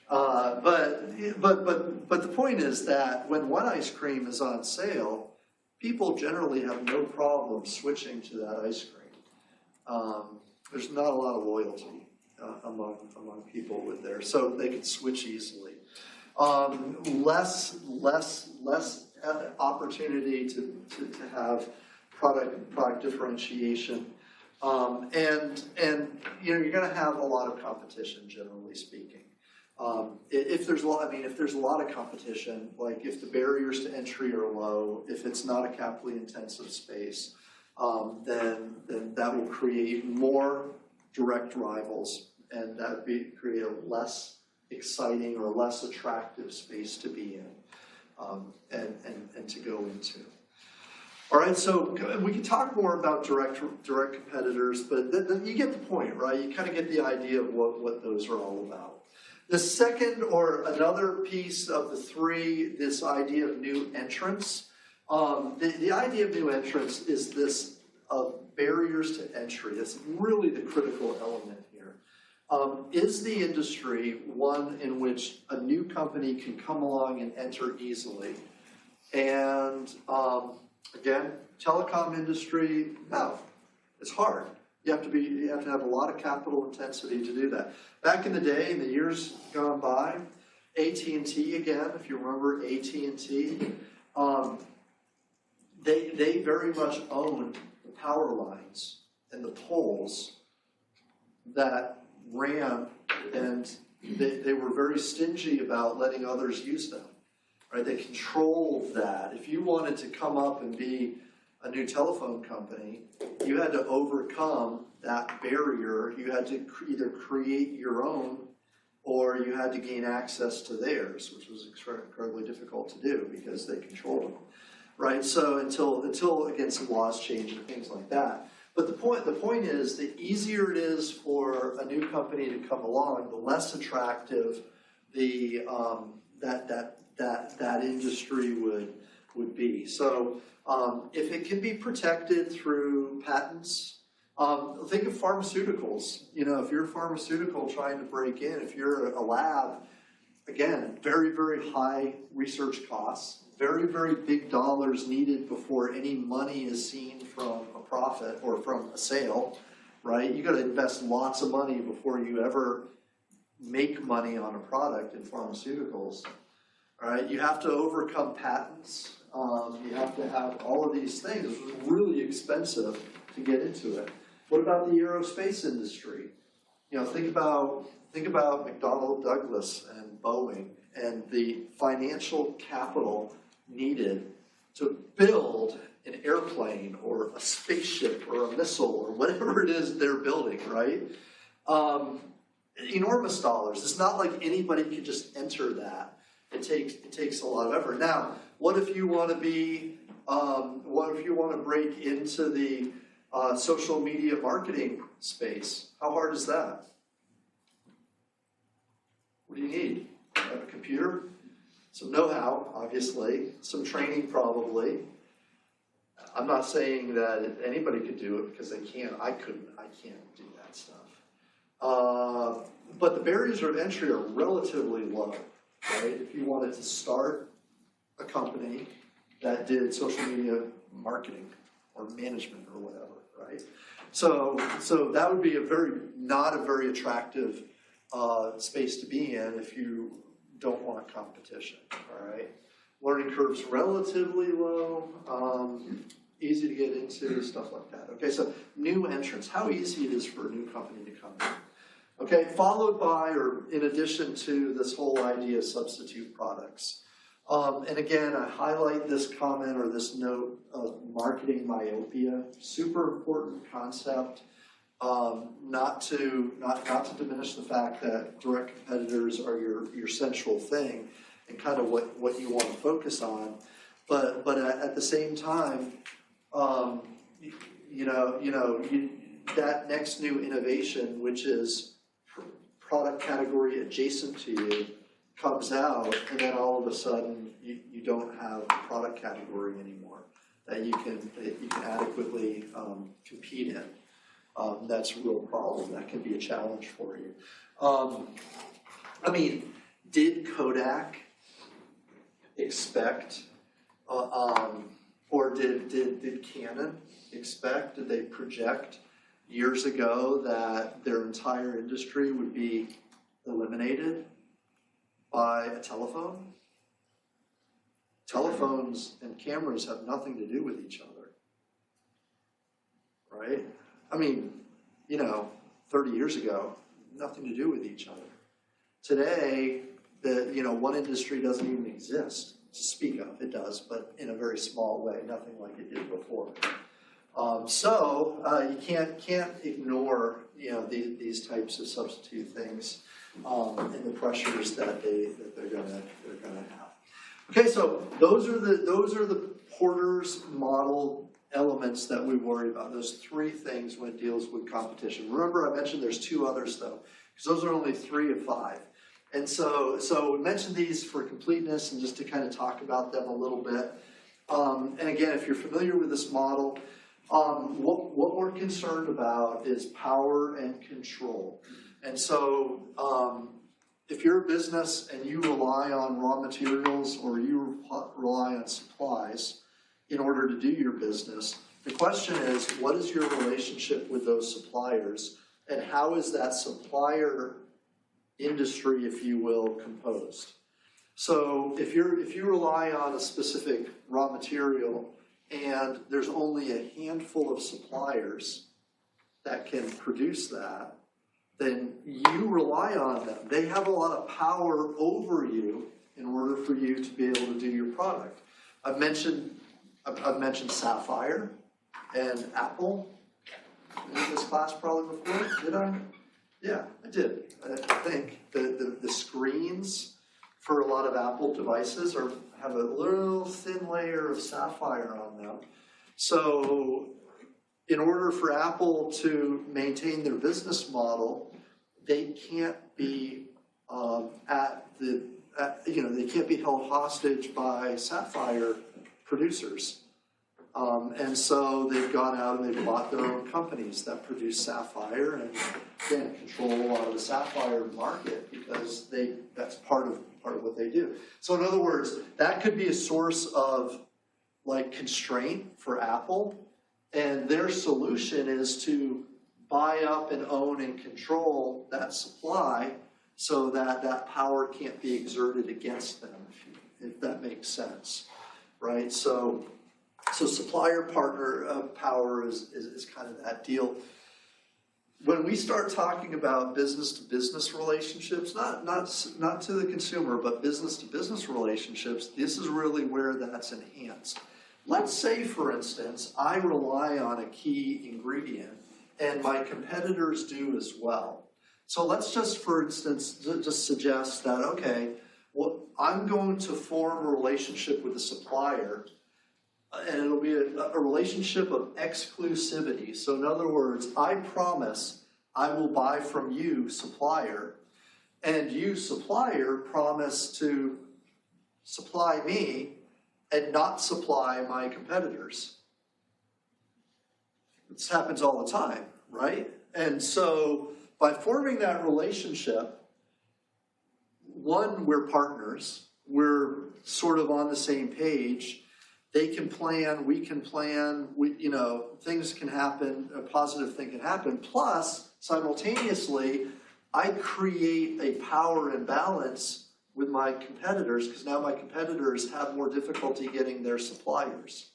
But the point is that when one ice cream is on sale, people generally have no problem switching to that ice cream. There's not a lot of loyalty among people with there, so they can switch easily. Less opportunity to have product differentiation, and you're going to have a lot of competition, generally speaking. If there's a lot, I mean, if there's a lot of competition, like if the barriers to entry are low, if it's not a capitally intensive space, then that will create more direct rivals, and that would create a less exciting or less attractive space to be in, and to go into. All right, so we can talk more about direct competitors, but you get the point, right? You kind of get the idea of what those are all about. The second, or another piece of the three, this idea of new entrants. The idea of new entrants is this barriers to entry. That's really the critical element here. Is the industry one in which a new company can come along and enter easily? And again, telecom industry, no, it's hard. You have to have a lot of capital intensity to do that. Back in the day, in the years gone by, AT&T again, if you remember AT&T, they very much owned the power lines and the poles that ran, and they were very stingy about letting others use them. Right? They controlled that. If you wanted to come up and be a new telephone company, you had to overcome that barrier. You had to either create your own, or you had to gain access to theirs, which was incredibly difficult to do because they controlled them. Right? So until again some laws changed and things like that. But the point is, the easier it is for a new company to come along, the less attractive that industry would be. So if it can be protected through patents, think of pharmaceuticals. You know, if you're a pharmaceutical trying to break in, if you're a lab, again, very, very high research costs, very, very big dollars needed before any money is seen from a profit or from a sale, right? You got to invest lots of money before you ever make money on a product in pharmaceuticals. All right, you have to overcome patents. You have to have all of these things. It's really expensive to get into it. What about the aerospace industry? You know, think about McDonnell Douglas and Boeing and the financial capital needed to build an airplane or a spaceship or a missile or whatever it is they're building, right? Enormous dollars. It's not like anybody could just enter that. It takes a lot of effort. Now, what if you want to be? What if you want to break into the social media marketing space? How hard is that? What do you need? You have a computer, some know-how, obviously, some training, probably. I'm not saying that anybody could do it because they can't. I couldn't. I can't do that stuff. But the barriers of entry are relatively low. Right? If you wanted to start a company that did social media marketing or management or whatever, right? So that would be not a very attractive space to be in if you don't want competition, all right? Learning curves relatively low, easy to get into, stuff like that. Okay, so new entrants, how easy it is for a new company to come in. Okay, followed by, or in addition to this whole idea of substitute products. And again, I highlight this comment or this note of marketing myopia. Super important concept. Not to diminish the fact that direct competitors are your central thing and kind of what you want to focus on. But at the same time, that next new innovation, which is product category adjacent to you, comes out, and then all of a sudden you don't have a product category anymore that you can adequately compete in. That's a real problem. That can be a challenge for you. I mean, did Kodak expect, or did Canon expect? Did they project years ago that their entire industry would be eliminated by a telephone? Telephones and cameras have nothing to do with each other, right? I mean, 30 years ago, nothing to do with each other. Today, one industry doesn't even exist to speak of. It does, but in a very small way, nothing like it did before. You can't ignore these types of substitute things and the pressures that they're gonna have. Okay, so those are the Porter's model elements that we worry about. Those three things when it deals with competition. Remember, I mentioned there's two others though, because those are only 3 of 5. And so we mentioned these for completeness and just to kind of talk about them a little bit. And again, if you're familiar with this model, what we're concerned about is power and control. And so if you're a business and you rely on raw materials or you rely on supplies in order to do your business, the question is, what is your relationship with those suppliers and how is that supplier industry, if you will, composed? So if you rely on a specific raw material and there's only a handful of suppliers that can produce that, then you rely on them. They have a lot of power over you in order for you to be able to do your product. I've mentioned Sapphire and Apple in this class probably before, did I? Yeah, I did. I think the screens for a lot of Apple devices have a little thin layer of sapphire on them. So in order for Apple to maintain their business model, they can't be they can't be held hostage by sapphire producers. And so they've gone out and they've bought their own companies that produce sapphire and again control a lot of the sapphire market because that's part of what they do. So in other words, that could be a source of constraint for Apple, and their solution is to buy up and own and control that supply so that power can't be exerted against them, if that makes sense, right? So supplier partner power is kind of that deal. When we start talking about business to business relationships, not to the consumer, but business to business relationships, this is really where that's enhanced. Let's say, for instance, I rely on a key ingredient and my competitors do as well. So let's just, for instance, just suggest that, okay, well, I'm going to form a relationship with a supplier and it'll be a relationship of exclusivity. So in other words, I promise I will buy from you, supplier, and you, supplier, promise to supply me and not supply my competitors. This happens all the time, right? And so by forming that relationship, one, we're partners. We're sort of on the same page. They can plan, we can plan, things can happen, a positive thing can happen. Plus, simultaneously, I create a power imbalance with my competitors because now my competitors have more difficulty getting their supplies,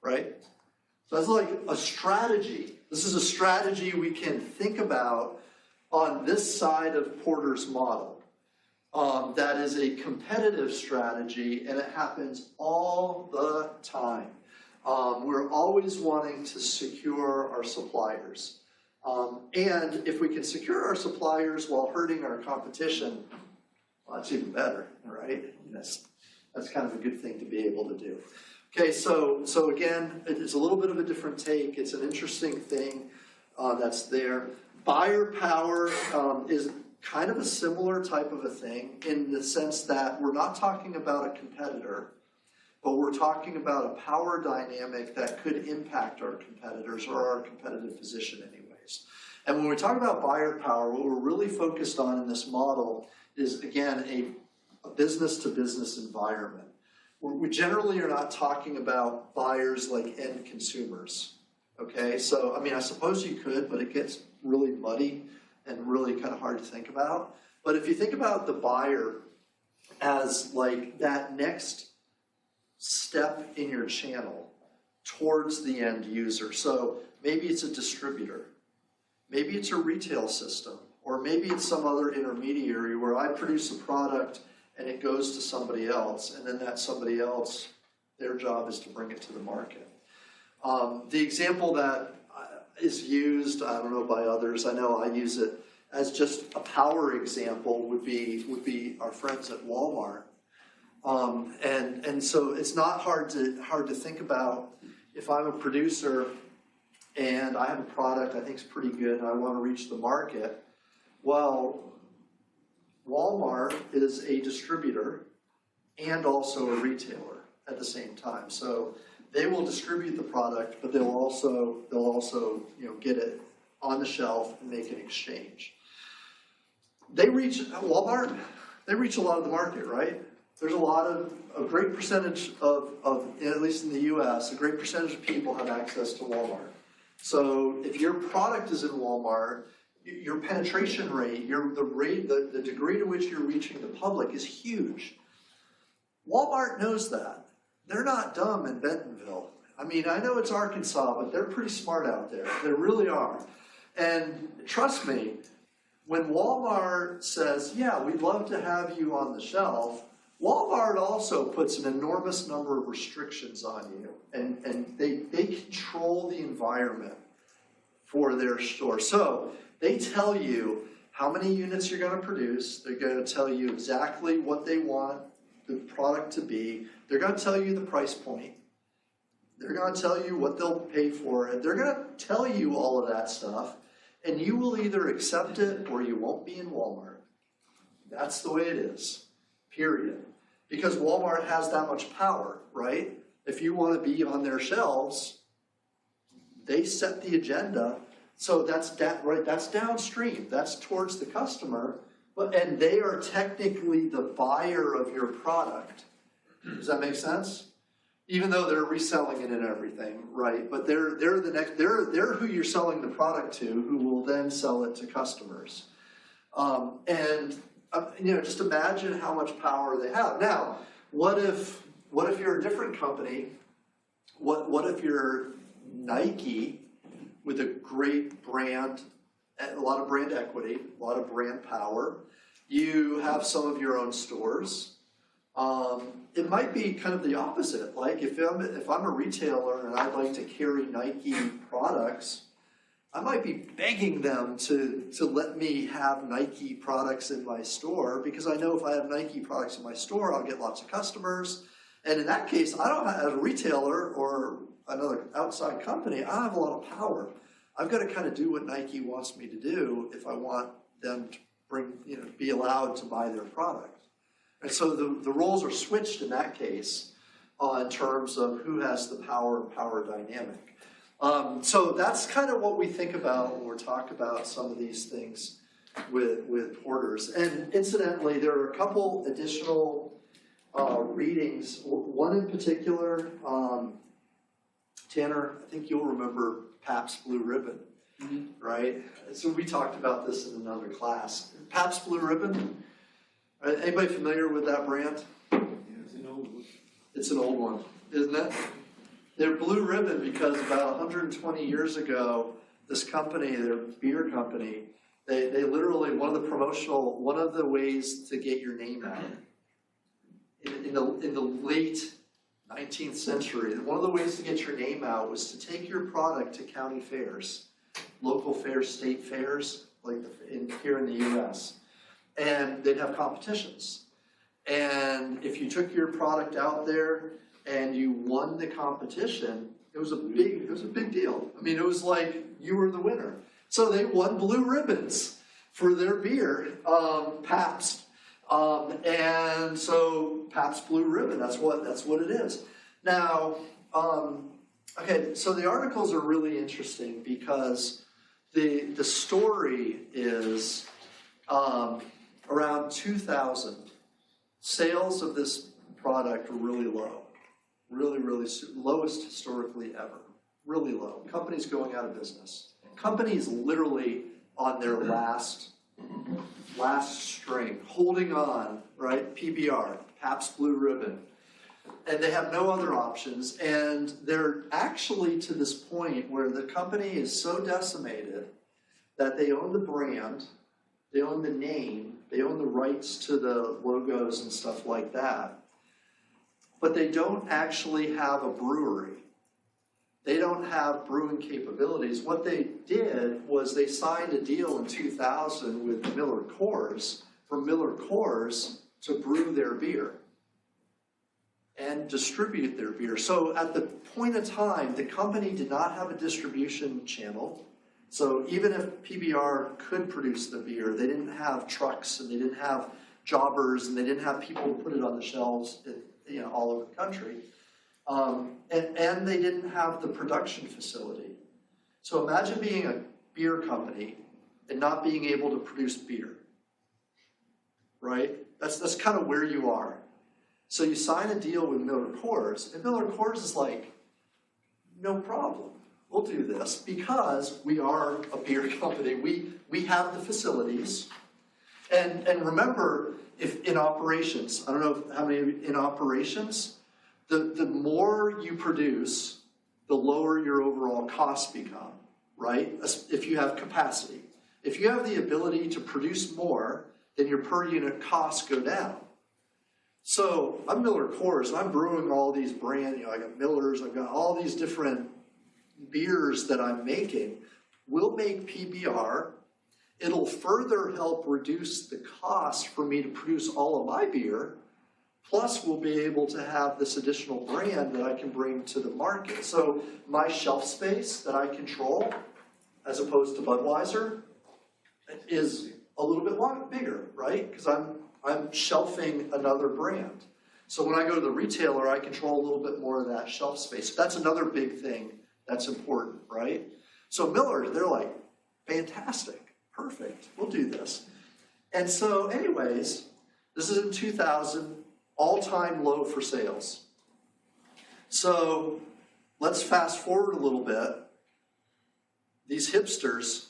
right? So that's like a strategy. This is a strategy we can think about on this side of Porter's model. That is a competitive strategy, and it happens all the time. We're always wanting to secure our suppliers. And if we can secure our suppliers while hurting our competition, well, that's even better, right? That's kind of a good thing to be able to do. Okay, so again, it's a little bit of a different take. It's an interesting thing that's there. Buyer power is kind of a similar type of a thing in the sense that we're not talking about a competitor, but we're talking about a power dynamic that could impact our competitors or our competitive position anyways. And when we talk about buyer power, what we're really focused on in this model is, again, a business-to-business environment. We generally are not talking about buyers like end consumers, okay? So, I suppose you could, but it gets really muddy and really kind of hard to think about. But if you think about the buyer as like that next step in your channel towards the end user. So maybe it's a distributor. Maybe it's a retail system. or maybe it's some other intermediary where I produce a product and it goes to somebody else, and then that somebody else, their job is to bring it to the market. The example that is used, I don't know by others, I know I use it as just a power example, would be our friends at Walmart. And so it's not hard to think about if I'm a producer and I have a product I think is pretty good and I want to reach the market. Well, Walmart is a distributor and also a retailer at the same time. So they will distribute the product, but they'll also get it on the shelf and make an exchange. Walmart, they reach a lot of the market, right? There's a great percentage of, at least in the US, a great percentage of people have access to Walmart. So if your product is in Walmart, your penetration rate, the degree to which you're reaching the public is huge. Walmart knows that. They're not dumb in Bentonville. I mean, I know it's Arkansas, but they're pretty smart out there. They really are. And trust me, when Walmart says, yeah, we'd love to have you on the shelf, Walmart also puts an enormous number of restrictions on you, and they control the environment for their store. So they tell you how many units you're going to produce. They're going to tell you exactly what they want the product to be. They're going to tell you the price point. They're going to tell you what they'll pay for it. They're going to tell you all of that stuff, and you will either accept it or you won't be in Walmart. That's the way it is, period. Because Walmart has that much power, right? If you want to be on their shelves, they set the agenda. So that's downstream. That's towards the customer, and they are technically the buyer of your product. Does that make sense? Even though they're reselling it and everything, right? But they're who you're selling the product to, who will then sell it to customers. Just imagine how much power they have. Now, what if you're a different company? What if you're Nike with a great brand, a lot of brand equity, a lot of brand power? You have some of your own stores. It might be kind of the opposite. Like if I'm a retailer and I'd like to carry Nike products, I might be begging them to let me have Nike products in my store, because I know if I have Nike products in my store, I'll get lots of customers. And in that case, I don't have, as a retailer or another outside company, I don't have a lot of power. I've got to kind of do what Nike wants me to do if I want them to be allowed to buy their product. And so the roles are switched in that case in terms of who has the power dynamic. So that's kind of what we think about when we're talking about some of these things with porters. And incidentally, there are a couple additional readings. One in particular, Tanner, I think you'll remember Pabst Blue Ribbon, right? So we talked about this in another class. Pabst Blue Ribbon. Anybody familiar with that brand? Yeah, it's an old one. It's an old one, isn't it? They're Blue Ribbon because about 120 years ago, this company, their beer company, they literally, one of the ways to get your name out in the late 19th century, one of the ways to get your name out was to take your product to county fairs, local fairs, state fairs, like here in the U.S., and they'd have competitions. And if you took your product out there and you won the competition, it was a big deal. I mean, it was like you were the winner. So they won blue ribbons for their beer, Pabst. And so Pabst Blue Ribbon, that's what it is. Now, okay, so the articles are really interesting because the story is around 2000, sales of this product were really low, really lowest historically ever, really low. Companies going out of business. Companies literally on their last string, holding on, right? PBR, Pabst Blue Ribbon. And they have no other options. And they're actually to this point where the company is so decimated that they own the brand they own the name, they own the rights to the logos and stuff like that, but they don't actually have a brewery. They don't have brewing capabilities. What they did was they signed a deal in 2000 with Miller Coors, for Miller Coors to brew their beer and distribute their beer. So at the point of time, the company did not have a distribution channel. So even if PBR could produce the beer, they didn't have trucks and they didn't have jobbers and they didn't have people to put it on the shelves all over the country. And they didn't have the production facility. So imagine being a beer company and not being able to produce beer, right? That's kind of where you are. So you sign a deal with Miller Coors, and Miller Coors is like, no problem, we'll do this because we are a beer company. We have the facilities. And remember, if in operations, I don't know how many of you in operations, the more you produce, the lower your overall costs become, right? If you have capacity. If you have the ability to produce more, then your per unit costs go down. So I'm Miller Coors, and I'm brewing all these brand, I got Miller's, I've got all these different beers that I'm making. We'll make PBR. It'll further help reduce the cost for me to produce all of my beer. Plus, we'll be able to have this additional brand that I can bring to the market. So my shelf space that I control, as opposed to Budweiser, is a little bit bigger, right? Because I'm shelving another brand. So when I go to the retailer, I control a little bit more of that shelf space. That's another big thing that's important, right? So Miller, they're like, fantastic, perfect, we'll do this. And so anyways, this is in 2000, all-time low for sales. So let's fast forward a little bit. These hipsters,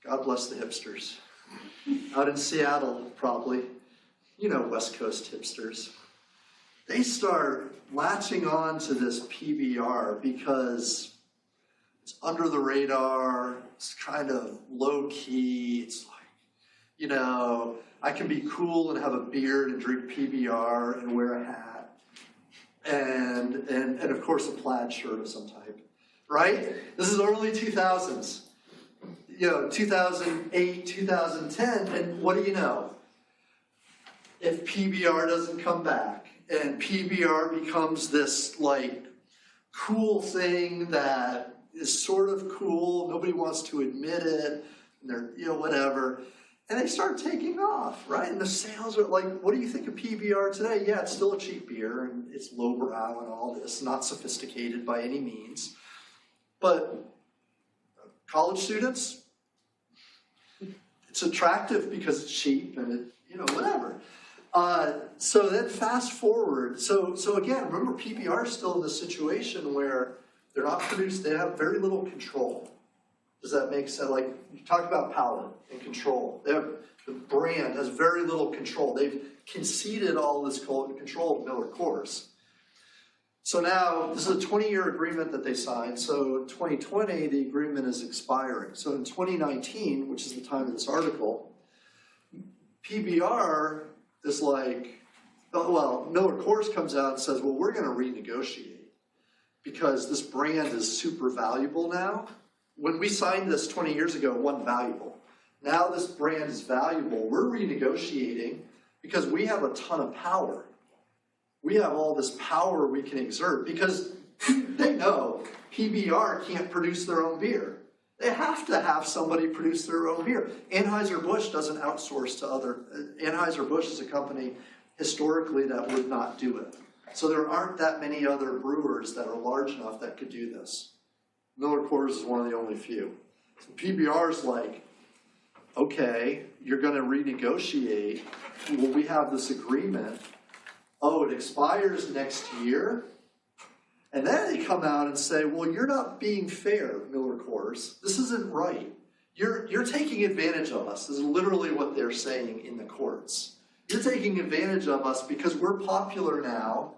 God bless the hipsters, out in Seattle probably, West Coast hipsters, they start latching on to this PBR because it's under the radar, it's kind of low key, it's like, I can be cool and have a beard and drink PBR and wear a hat and of course a plaid shirt of some type, right? This is early 2000s, 2008, 2010, and what do you know? If PBR doesn't come back and PBR becomes this like cool thing that is sort of cool, nobody wants to admit it, and they're, whatever. And they start taking off, right? And the sales are like, what do you think of PBR today? Yeah, it's still a cheap beer, and it's lowbrow and all this, not sophisticated by any means. But college students, it's attractive because it's cheap and whatever. So then fast forward. So again, remember PBR is still in the situation where they're not produced, they have very little control. Does that make sense? Like, you talk about power and control. The brand has very little control. They've conceded all this control of Miller Coors. So now, this is a 20-year agreement that they signed. So in 2020, the agreement is expiring. So in 2019, which is the time of this article, PBR is like, Miller Coors comes out and says, well, we're going to renegotiate because this brand is super valuable now. When we signed this 20 years ago, it wasn't valuable. Now this brand is valuable. We're renegotiating because we have a ton of power. We have all this power we can exert because they know PBR can't produce their own beer. They have to have somebody produce their own beer. Anheuser-Busch doesn't outsource to other. Anheuser-Busch is a company historically that would not do it. So there aren't that many other brewers that are large enough that could do this. Miller Coors is one of the only few. So PBR is like, okay, you're going to renegotiate. Well, we have this agreement. Oh, it expires next year? And then they come out and say, well, you're not being fair, Miller Coors. This isn't right. You're taking advantage of us. This is literally what they're saying in the courts. You're taking advantage of us because we're popular now,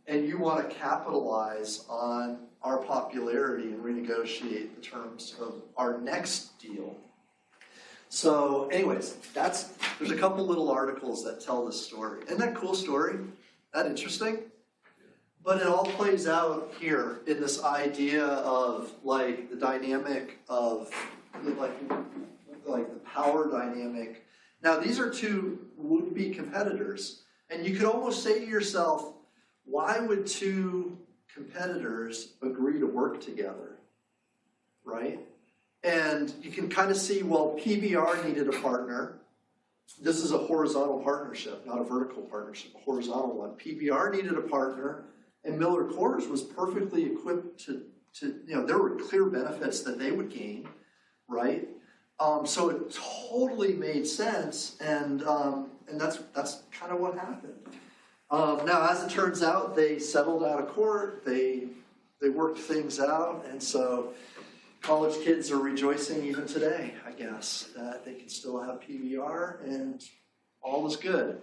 and you want to capitalize on our popularity and renegotiate the terms of our next deal. So anyways, there's a couple little articles that tell this story. Isn't that a cool story? That interesting? But it all plays out here in this idea of like the dynamic of like the power dynamic. Now these are two would-be competitors, and you could almost say to yourself, why would two competitors agree to work together, right? And you can kind of see, well, PBR needed a partner. This is a horizontal partnership, not a vertical partnership, a horizontal one. PBR needed a partner, and Miller Coors was perfectly equipped to there were clear benefits that they would gain, right? So it totally made sense, and that's kind of what happened. Now, as it turns out, they settled out of court. They worked things out, and so college kids are rejoicing even today, I guess, that they can still have PBR and all is good.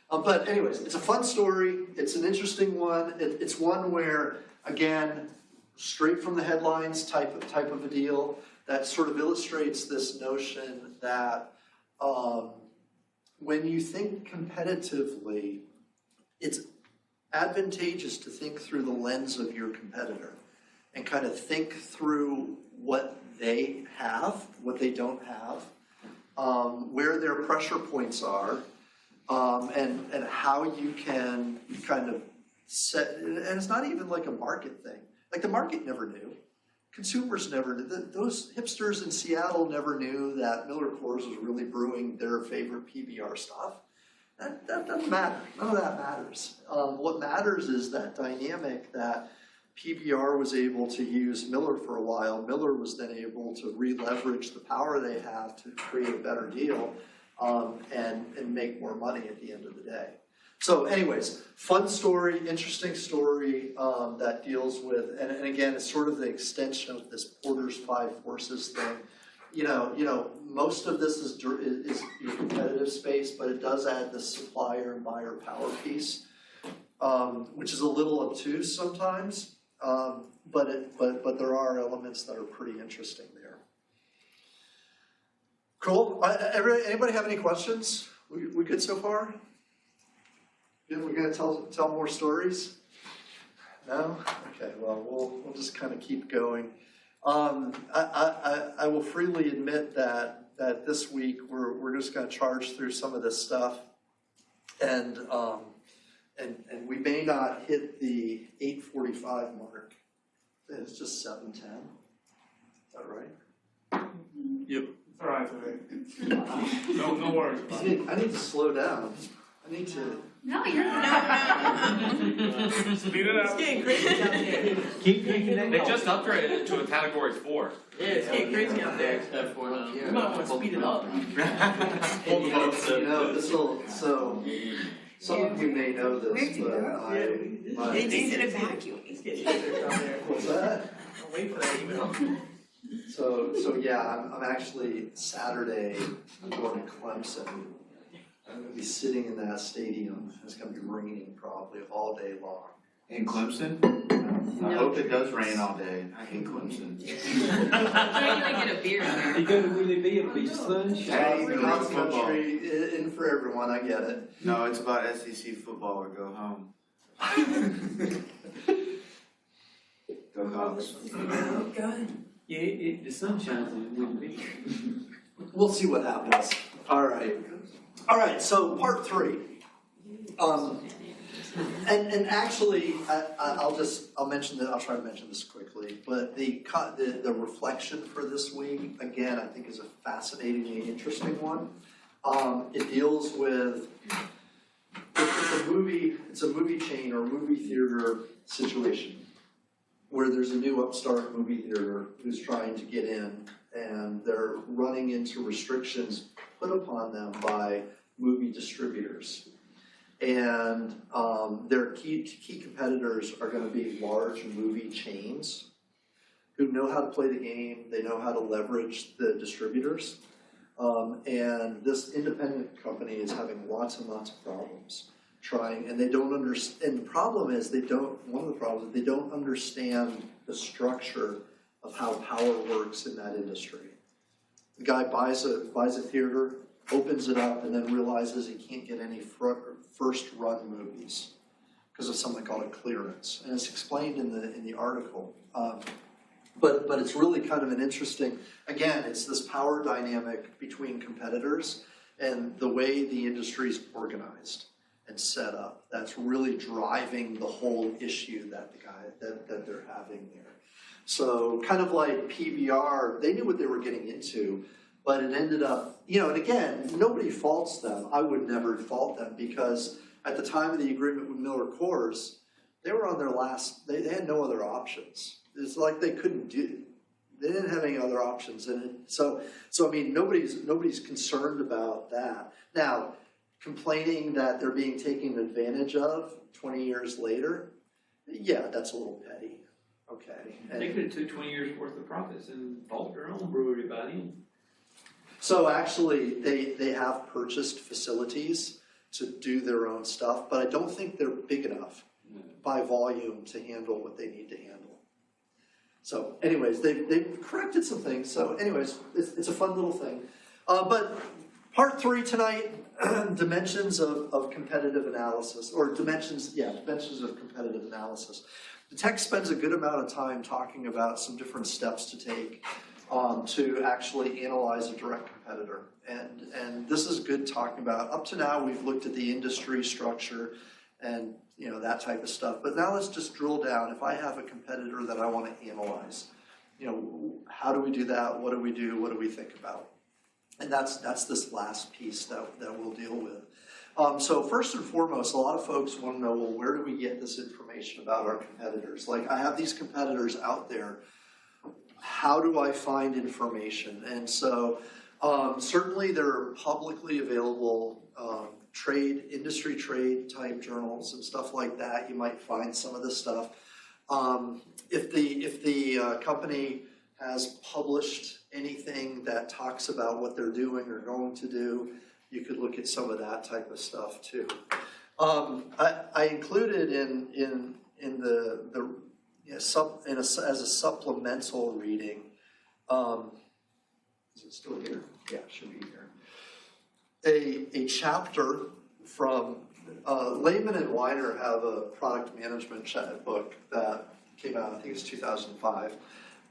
But anyways, it's a fun story. It's an interesting one. It's one where, again, straight from the headlines type of a deal that sort of illustrates this notion that when you think competitively, it's advantageous to think through the lens of your competitor and kind of think through what they have, what they don't have, where their pressure points are, and how you can kind of set, and it's not even like a market thing. Like the market never knew. Consumers never knew. Those hipsters in Seattle never knew that Miller Coors was really brewing their favorite PBR stuff. That doesn't matter. None of that matters. What matters is that dynamic that PBR was able to use Miller for a while. Miller was then able to re-leverage the power they have to create a better deal and make more money at the end of the day. So anyways, fun story, interesting story that deals with, and again, it's sort of the extension of this Porter's 5 Forces thing. You know, most of this is your competitive space, but it does add the supplier and buyer power piece, which is a little obtuse sometimes. But there are elements that are pretty interesting there. Cool. Anybody have any questions? We good so far? We're going to tell more stories? No? Okay. Well, we'll just kind of keep going. I will freely admit that this week we're just going to charge through some of this stuff, and we may not hit the 8:45 mark. It's just 7:10. Is that right? Yep. It's all right today. No worries about it. I need to slow down. I need to. No, you're not. Speed it It's up. getting crazy out there. Keep drinking that. They just upgraded it to a category 4. Yeah, it's getting crazy out there. You might want to speed it up. This will. So some of you may know this, but They needed a vacuum. It's getting crazy out there. what's that? I'll wait for that email. So yeah, I'm actually Saturday. I'm going to Clemson. I'm going to be sitting in that stadium. It's going to be raining probably all day long. In Clemson? I hope it does rain all day. I hate Clemson. Trying to get a beer in there. You go to Willie B, it'll be sunshine. Hey, Cross football. country, in for everyone. I get it. No, it's about SEC football or go home. Go Hawks. Oh, God. Yeah, the sun shines on Willie B. We'll see what happens. All right. So part 3. And actually, I'll mention that. I'll try to mention this quickly. But the reflection for this week, again, I think is a fascinatingly interesting one. It deals with it's a movie chain or movie theater situation where there's a new upstart movie theater who's trying to get in, and they're running into restrictions put upon them by movie distributors. And their key competitors are going to be large movie chains who know how to play the game. They know how to leverage the distributors. And this independent company is having lots and lots of problems trying, and they don't understand. And the problem is one of the problems is they don't understand the structure of how power works in that industry. The guy buys a theater, opens it up, and then realizes he can't get any first run movies because of something called a clearance, and it's explained in the article. But it's really kind of an interesting. Again, it's this power dynamic between competitors and the way the industry's organized and set up. That's really driving the whole issue that they're having there. So kind of like PBR, they knew what they were getting into, but it ended up, and again, nobody faults them. I would never fault them because at the time of the agreement with Miller Coors, they were on their last, they had no other options. It's like they didn't have any other options in it. So I mean, nobody's concerned about that. Now, complaining that they're being taken advantage of 20 years later, yeah, that's a little petty. Okay. They could have took 20 years worth of profits and bought their own brewery by then. So actually, they have purchased facilities to do their own stuff, but I don't think they're big enough by volume to handle what they need to handle. So anyways, they've corrected some things. So anyways, it's a fun little thing. But part 3 tonight, dimensions of competitive analysis, or dimensions of competitive analysis. The text spends a good amount of time talking about some different steps to take to actually analyze a direct competitor. And this is good talking about. Up to now, we've looked at the industry structure and that type of stuff. But now let's just drill down. If I have a competitor that I want to analyze, how do we do that? What do we do? What do we think about? And that's this last piece that we'll deal with. So first and foremost, a lot of folks want to know, well, where do we get this information about our competitors? Like, I have these competitors out there. How do I find information? And so certainly there are publicly available industry trade type journals and stuff like that. You might find some of this stuff. If the company has published anything that talks about what they're doing or going to do, you could look at some of that type of stuff too. I included as a supplemental reading. Is it still here? Yeah, it should be here. A chapter from Lehman and Weiner have a product management book that came out, I think it's 2005.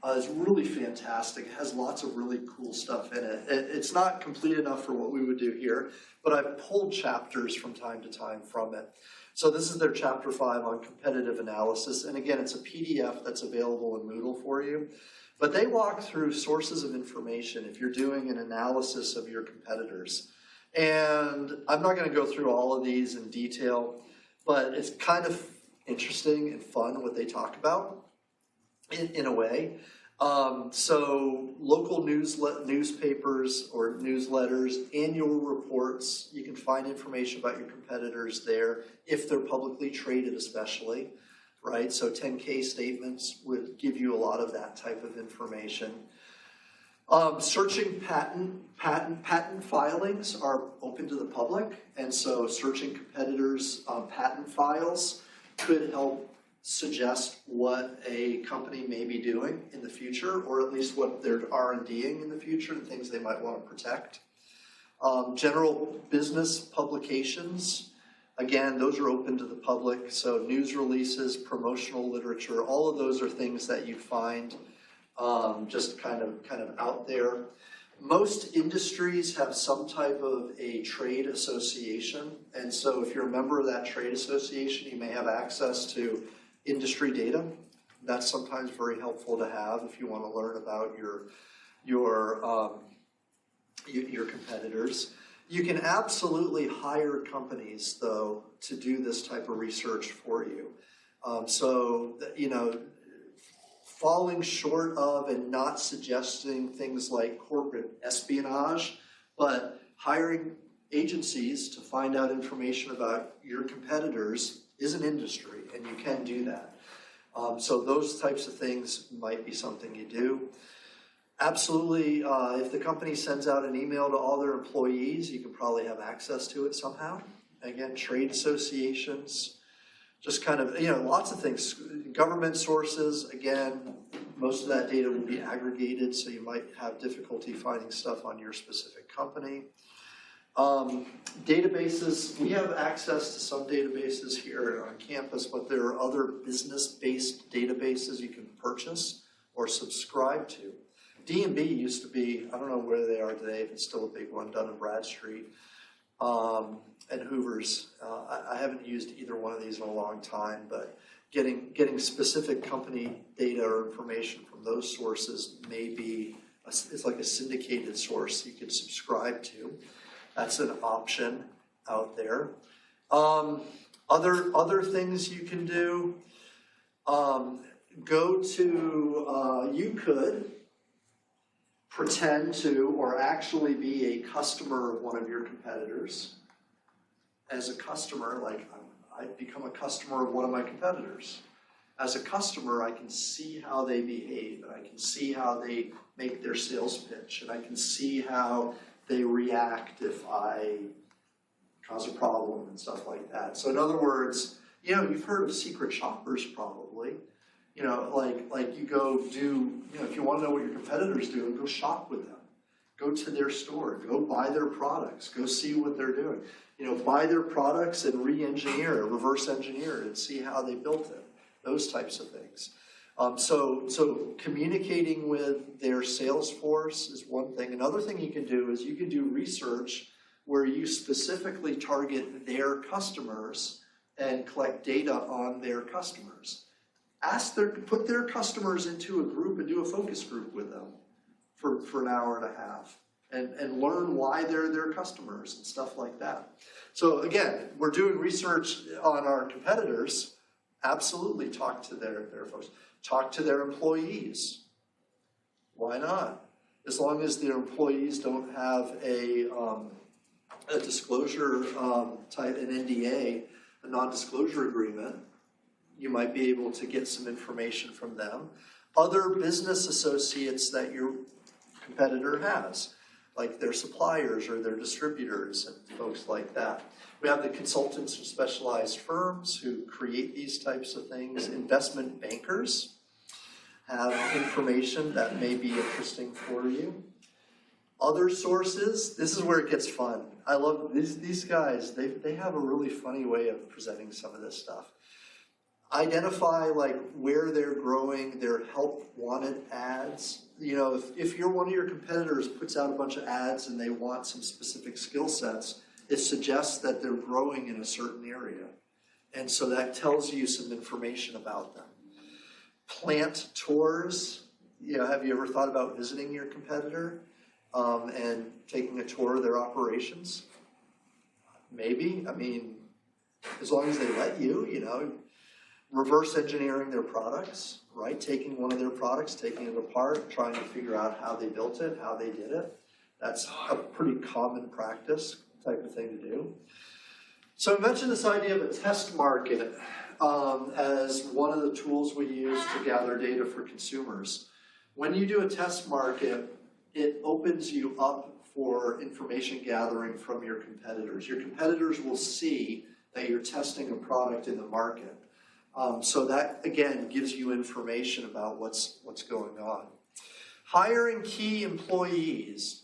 It's really fantastic. It has lots of really cool stuff in it. It's not complete enough for what we would do here, but I've pulled chapters from time to time from it. So this is their chapter 5 on competitive analysis. And again, it's a PDF that's available in Moodle for you. But they walk through sources of information if you're doing an analysis of your competitors. And I'm not going to go through all of these in detail, but it's kind of interesting and fun what they talk about in a way. So local newspapers or newsletters, annual reports, you can find information about your competitors there if they're publicly traded especially, right? So 10K statements would give you a lot of that type of information. Searching patent filings are open to the public, and so searching competitors' patent files could help suggest what a company may be doing in the future, or at least what they're R&Ding in the future and things they might want to protect. General business publications, again, those are open to the public, so news releases, promotional literature, all of those are things that you find just kind of out there. Most industries have some type of a trade association, and so if you're a member of that trade association, you may have access to industry data. That's sometimes very helpful to have if you want to learn about your competitors. You can absolutely hire companies, though, to do this type of research for you. Falling short of and not suggesting things like corporate espionage, but hiring agencies to find out information about your competitors is an industry, and you can do that. So those types of things might be something you do. Absolutely, if the company sends out an email to all their employees, you can probably have access to it somehow. Again, trade associations, just kind of, lots of things. Government sources, again, most of that data will be aggregated, so you might have difficulty finding stuff on your specific company. Databases, we have access to some databases here on campus, but there are other business-based databases you can purchase or subscribe to. D&B used to be, I don't know where they are today, if it's still a big one, Dun and Bradstreet, and Hoover's. I haven't used either one of these in a long time, but getting specific company data or information from those sources may be, it's like a syndicated source you could subscribe to. That's an option out there. Other things you can do, go to, you could pretend to or actually be a customer of one of your competitors. As a customer, like I become a customer of one of my competitors. As a customer, I can see how they behave, and I can see how they make their sales pitch, and I can see how they react if I cause a problem and stuff like that. So in other words, you've heard of secret shoppers probably. Like you go do, if you want to know what your competitors do, go shop with them. Go to their store, go buy their products, go see what they're doing. Buy their products and reverse engineer it and see how they built it. Those types of things. So communicating with their sales force is one thing. Another thing you can do is you can do research where you specifically target their customers and collect data on their customers. Put their customers into a group and do a focus group with them for an hour and a half and learn why they're their customers and stuff like that. So again, we're doing research on our competitors. Absolutely talk to their folks. Talk to their employees. Why not? As long as their employees don't have a disclosure type, an NDA, a non-disclosure agreement, you might be able to get some information from them. Other business associates that your competitor has, like their suppliers or their distributors and folks like that. We have the consultants from specialized firms who create these types of things. Investment bankers have information that may be interesting for you. Other sources, this is where it gets fun. I love these guys, they have a really funny way of presenting some of this stuff. Identify like where they're growing, their help wanted ads. If you're one of your competitors puts out a bunch of ads and they want some specific skill sets, it suggests that they're growing in a certain area. And so that tells you some information about them. Plant tours, have you ever thought about visiting your competitor and taking a tour of their operations? Maybe, as long as they let you, reverse engineering their products, right? Taking one of their products, taking it apart, trying to figure out how they built it, how they did it. That's a pretty common practice type of thing to do. So I mentioned this idea of a test market as one of the tools we use to gather data for consumers. When you do a test market, it opens you up for information gathering from your competitors. Your competitors will see that you're testing a product in the market. So that, again, gives you information about what's going on. Hiring key employees.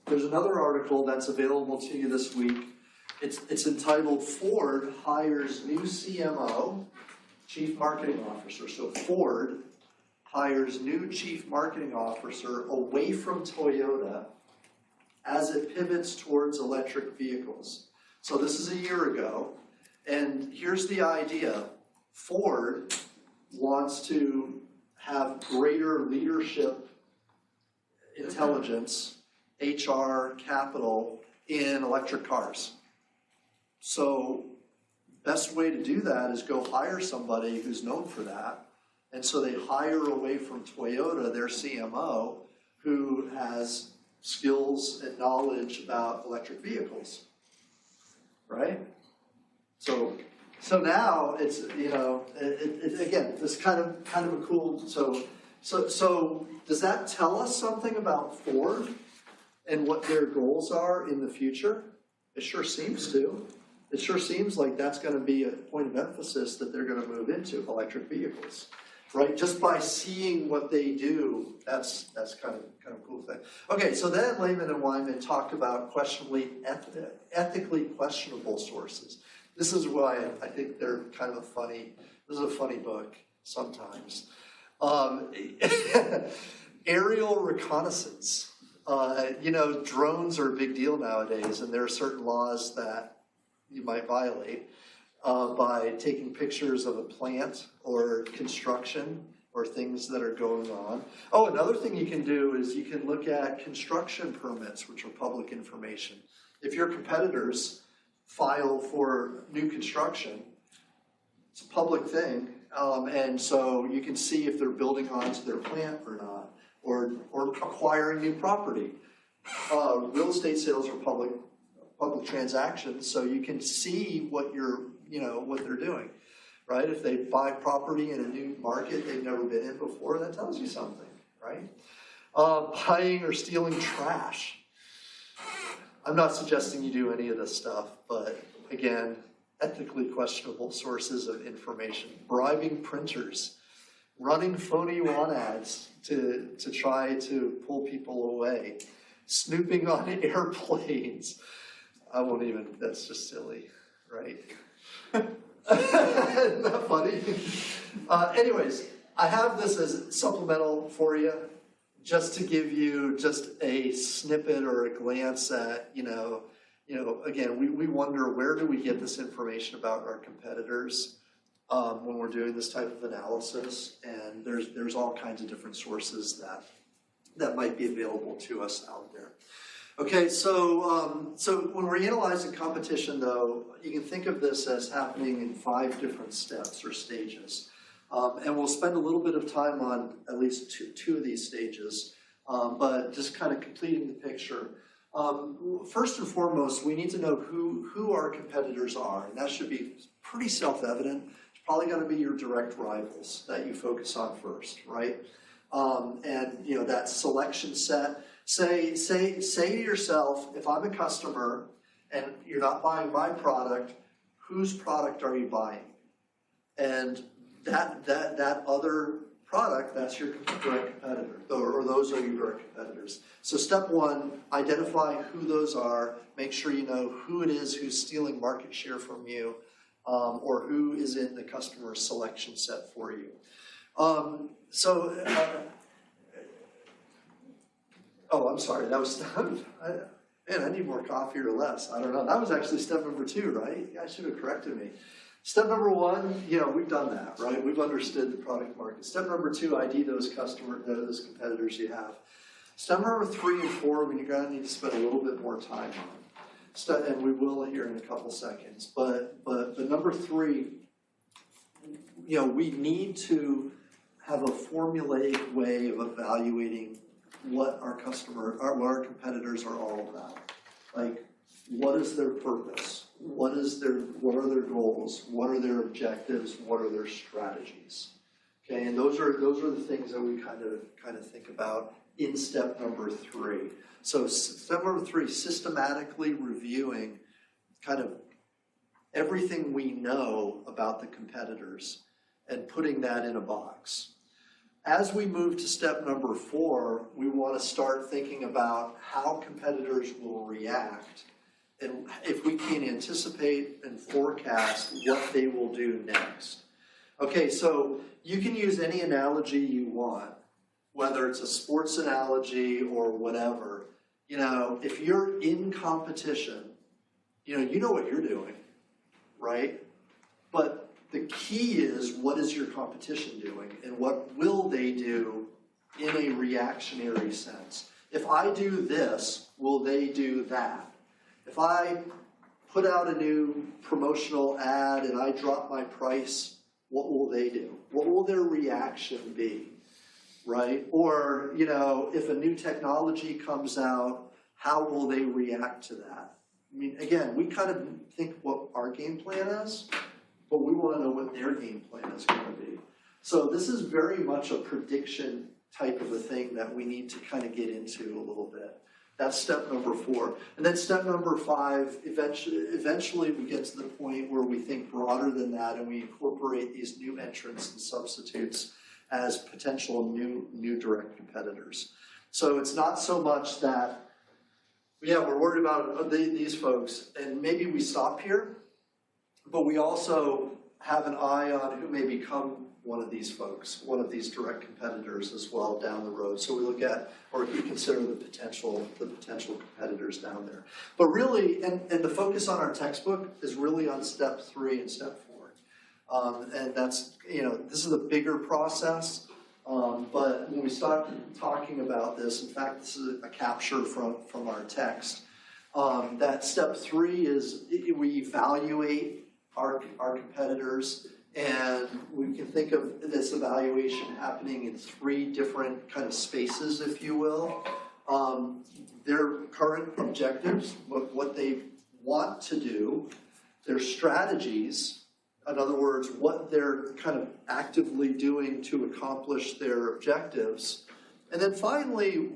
There's another article that's available to you this week. It's entitled Ford Hires New CMO, Chief Marketing Officer. So Ford hires new Chief Marketing Officer away from Toyota as it pivots towards electric vehicles. So this is a year ago, and here's the idea. Ford wants to have greater leadership intelligence, HR, capital in electric cars. So best way to do that is go hire somebody who's known for that. And so they hire away from Toyota, their CMO, who has skills and knowledge about electric vehicles, right? So now it's, again, this kind of a cool, so does that tell us something about Ford and what their goals are in the future? It sure seems to. it sure seems like that's gonna be a point of emphasis that they're gonna move into, electric vehicles, right? Just by seeing what they do, that's kind of a cool thing. Okay, so then Lehman and Wyman talked about ethically questionable sources. This is why I think they're kind of this is a funny book sometimes. Aerial reconnaissance. Drones are a big deal nowadays, and there are certain laws that you might violate by taking pictures of a plant or construction or things that are going on. Oh, another thing you can do is you can look at construction permits, which are public information. If your competitors file for new construction, it's a public thing, and so you can see if they're building onto their plant or not. Or acquiring new property. Real estate sales are public transactions, so you can see what what they're doing, right? If they buy property in a new market they've never been in before, that tells you something, right? Buying or stealing trash. I'm not suggesting you do any of this stuff, but again, ethically questionable sources of information. Bribing printers. Running phony want ads to try to pull people away, snooping on airplanes. I won't even, that's just silly, right? Isn't that funny? Anyways, I have this as supplemental for you, just to give you just a snippet or a glance at, again, we wonder, where do we get this information about our competitors? When we're doing this type of analysis, and there's all kinds of different sources that might be available to us out there. Okay, so when we're analyzing competition, though, you can think of this as happening in 5 different steps or stages, and we'll spend a little bit of time on at least two of these stages, but just kind of completing the picture. First and foremost, we need to know who our competitors are, and that should be pretty self-evident. Probably going to be your direct rivals that you focus on first, right? And that selection set. Say to yourself, if I'm a customer and you're not buying my product, whose product are you buying? And that other product, that's your direct competitor, or those are your direct competitors. So step 1, identify who those are. Make sure you know who it is who's stealing market share from you. Or who is in the customer selection set for you. Oh, I'm sorry, that was, I need more coffee or less, I don't know. That was actually step number 2, right? You guys should have corrected me. Step number 1, we've done that, right? We've understood the product market. Step number 2, ID those competitors you have. Step number 3 and 4, you're gonna need to spend a little bit more time on. And we will here in a couple seconds, but number 3, we need to have a formulaic way of evaluating what our competitors are all about. Like, what is their purpose? What are their goals? What are their objectives? What are their strategies? Okay, and those are the things that we kind of think about in step number 3. So step number 3, systematically reviewing kind of everything we know about the competitors and putting that in a box. As we move to step number 4, we want to start thinking about how competitors will react and if we can anticipate and forecast what they will do next. Okay, so you can use any analogy you want, whether it's a sports analogy or whatever. If you're in competition, you know what you're doing, right? But the key is, what is your competition doing and what will they do in a reactionary sense? If I do this, will they do that? If I put out a new promotional ad and I drop my price, what will they do? What will their reaction be, right? Or, if a new technology comes out, how will they react to that? I mean, again, we kind of think what our game plan is, but we want to know what their game plan is going to be. So this is very much a prediction type of a thing that we need to kind of get into a little bit. That's step number 4. And then step number 5, eventually we get to the point where we think broader than that and we incorporate these new entrants and substitutes as potential new direct competitors. So it's not so much that, yeah, we're worried about these folks and maybe we stop here, but we also have an eye on who may become one of these folks, one of these direct competitors as well down the road. So we look at, or we consider the potential competitors down there. But really, and the focus on our textbook is really on step 3 and step 4. And that's, this is a bigger process. But when we start talking about this, in fact, this is a capture from our text, that step 3 is we evaluate our competitors. And we can think of this evaluation happening in 3 different kind of spaces, if you will. Their current objectives, what they want to do, their strategies, in other words, what they're kind of actively doing to accomplish their objectives. And then finally,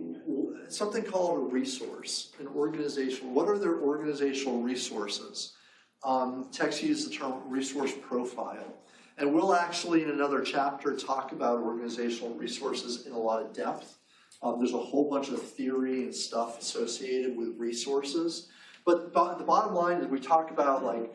something called a resource, an organization. What are their organizational resources? Text uses the term resource profile. And we'll actually, in another chapter, talk about organizational resources in a lot of depth. There's a whole bunch of theory and stuff associated with resources. But the bottom line is we talk about like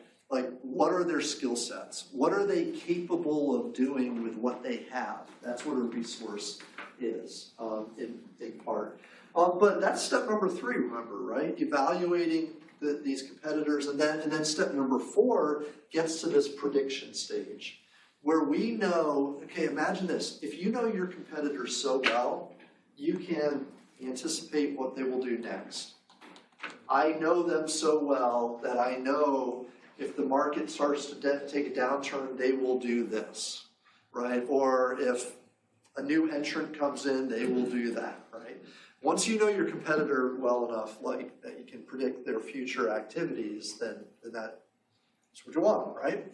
what are their skill sets? What are they capable of doing with what they have? That's what a resource is, in part. But that's step number 3, remember, right? Evaluating these competitors. And then step number 4 gets to this prediction stage, where we know, okay, imagine this. If you know your competitors so well, you can anticipate what they will do next. I know them so well that I know if the market starts to take a downturn, they will do this, right? Or if a new entrant comes in, they will do that, right? Once you know your competitor well enough, like that you can predict their future activities, then that's what you want, right?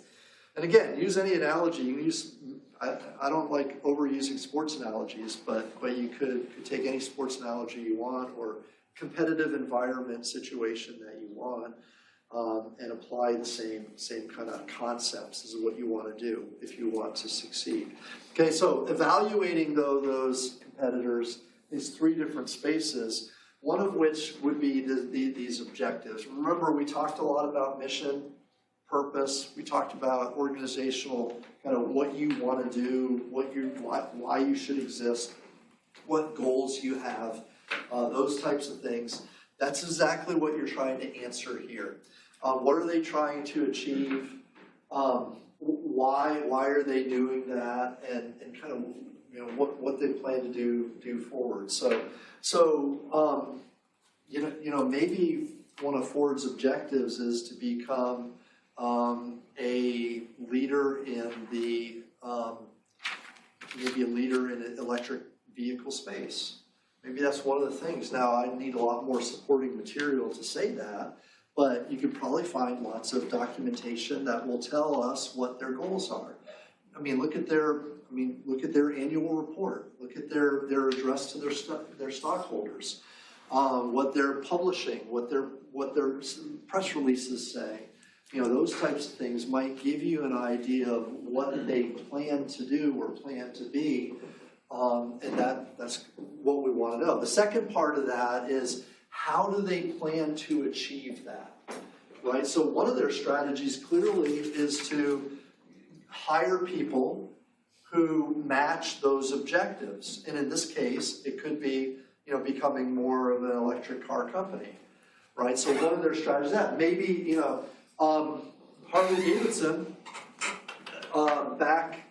And again, use any analogy. You can use, I don't like overusing sports analogies, but you could take any sports analogy you want or competitive environment situation that you want, and apply the same kind of concepts. This is what you want to do if you want to succeed. Okay, so evaluating those competitors, these 3 different spaces, one of which would be these objectives. Remember, we talked a lot about mission, purpose. We talked about organizational, kind of what you want to do, why you should exist, what goals you have, those types of things. That's exactly what you're trying to answer here. What are they trying to achieve? Why are they doing that? And kind of what they plan to do forward. So maybe one of Ford's objectives is to become a leader in the electric vehicle space. Maybe that's one of the things. Now, I need a lot more supporting material to say that, but you could probably find lots of documentation that will tell us what their goals are. Look at their annual report. Look at their address to their stockholders. What they're publishing, what their press releases say. Those types of things might give you an idea of what they plan to do or plan to be. And that's what we want to know. The second part of that is, how do they plan to achieve that, right? So one of their strategies clearly is to hire people who match those objectives. And in this case, it could be, becoming more of an electric car company, right? So one of their strategies is that. Maybe, Harley Davidson, back,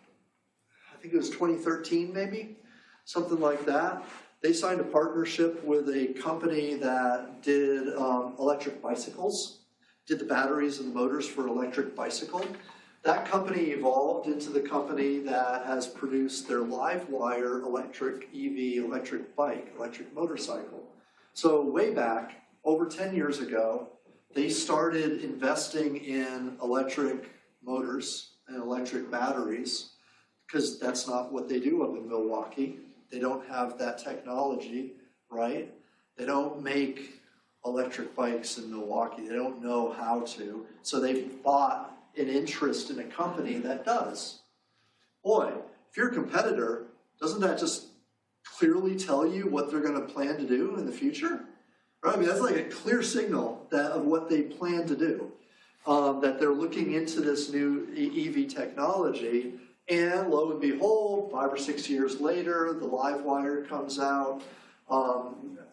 I think it was 2013 maybe, something like that. They signed a partnership with a company that did electric bicycles, did the batteries and the motors for an electric bicycle. That company evolved into the company that has produced their LiveWire electric EV, electric bike, electric motorcycle. So way back, over 10 years ago, they started investing in electric motors and electric batteries, because that's not what they do up in Milwaukee. They don't have that technology, right? They don't make electric bikes in Milwaukee. They don't know how to. So they've bought an interest in a company that does. Boy, if you're a competitor, doesn't that just clearly tell you what they're going to plan to do in the future? Right? I mean, that's like a clear signal of what they plan to do. That they're looking into this new EV technology, and lo and behold, 5 or 6 years later, the LiveWire comes out,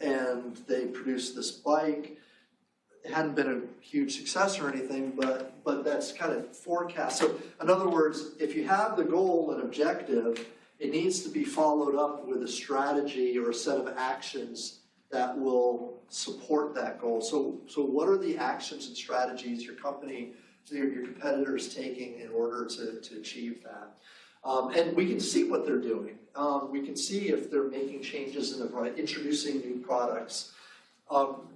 and they produce this bike. It hadn't been a huge success or anything, but that's kind of forecast. So in other words, if you have the goal and objective, it needs to be followed up with a strategy or a set of actions that will support that goal. So what are the actions and strategies your company, your competitors taking in order to achieve that? And we can see what they're doing. We can see if they're making changes in the product, introducing new products.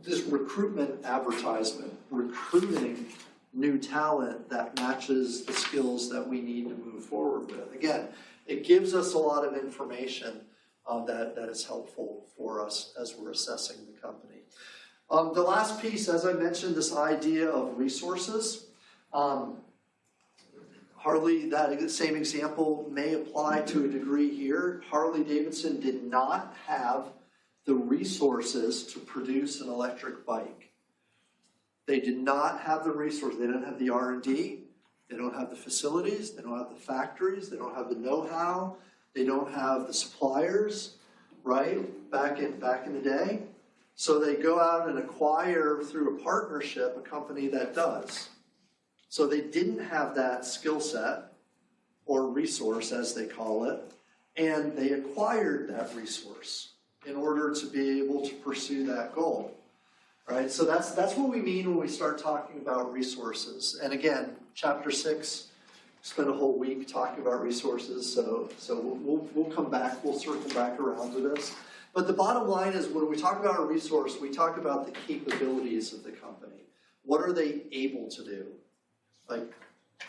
This recruitment advertisement, recruiting new talent that matches the skills that we need to move forward with. Again, it gives us a lot of information that is helpful for us as we're assessing the company. The last piece, as I mentioned, this idea of resources. Harley, that same example may apply to a degree here. Harley-Davidson did not have the resources to produce an electric bike. They did not have the resources. They don't have the R&D. They don't have the facilities. They don't have the factories. They don't have the know-how. They don't have the suppliers, right, back in the day. So they go out and acquire through a partnership a company that does. So they didn't have that skill set or resource, as they call it, and they acquired that resource in order to be able to pursue that goal, right? So that's what we mean when we start talking about resources. And again, chapter 6, spend a whole week talking about resources, so we'll come back, we'll circle back around to this. But the bottom line is when we talk about a resource, we talk about the capabilities of the company. What are they able to do? Like,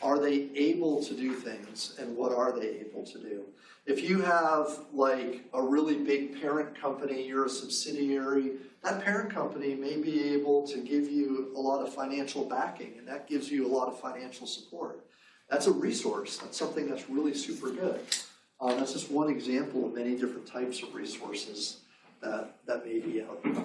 are they able to do things, and what are they able to do? If you have like a really big parent company, you're a subsidiary, that parent company may be able to give you a lot of financial backing, and that gives you a lot of financial support. That's a resource. That's something that's really super good. That's just one example of many different types of resources that may be out there.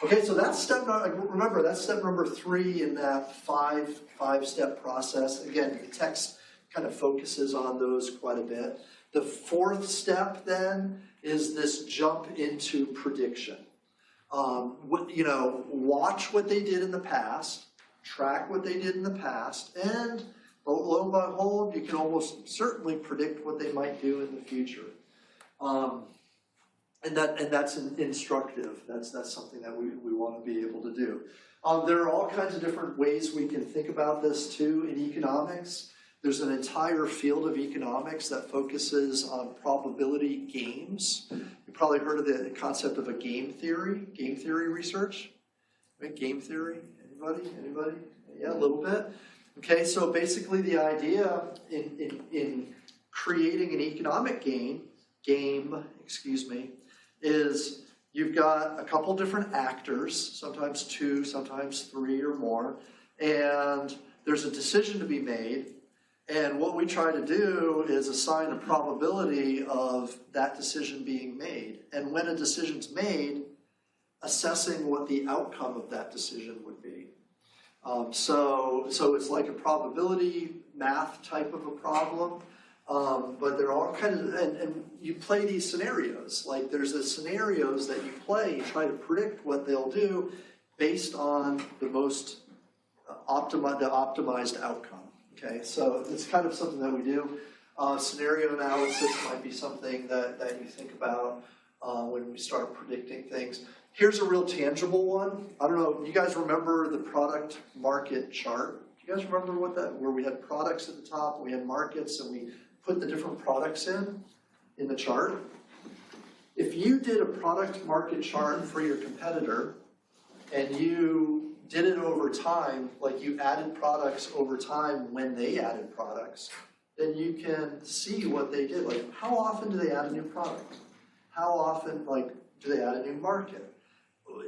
Okay, so that's remember, that's step number 3 in that five-step process. Again, the text kind of focuses on those quite a bit. The 4th step then is this jump into prediction. Watch what they did in the past, track what they did in the past, and lo and behold, you can almost certainly predict what they might do in the future. And that's instructive. That's something that we want to be able to do. There are all kinds of different ways we can think about this too in economics. There's an entire field of economics that focuses on probability games. You probably heard of the concept of a game theory research. Right? Game theory, anybody? Yeah, a little bit. Okay, so basically the idea in creating an economic game, is you've got a couple different actors, sometimes 2, sometimes 3 or more, and there's a decision to be made, and what we try to do is assign a probability of that decision being made. And when a decision's made, assessing what the outcome of that decision would be. So it's like a probability math type of a problem. But there are all kinds of, and you play these scenarios. Like there's the scenarios that you play, you try to predict what they'll do based on the most optimized outcome. Okay, so it's kind of something that we do. Scenario analysis might be something that you think about when we start predicting things. Here's a real tangible one. I don't know, you guys remember the product market chart? Do you guys remember where we had products at the top, we had markets, and we put the different products in the chart? If you did a product market chart for your competitor and you did it over time, like you added products over time when they added products, then you can see what they did. Like how often do they add a new product? How often do they add a new market?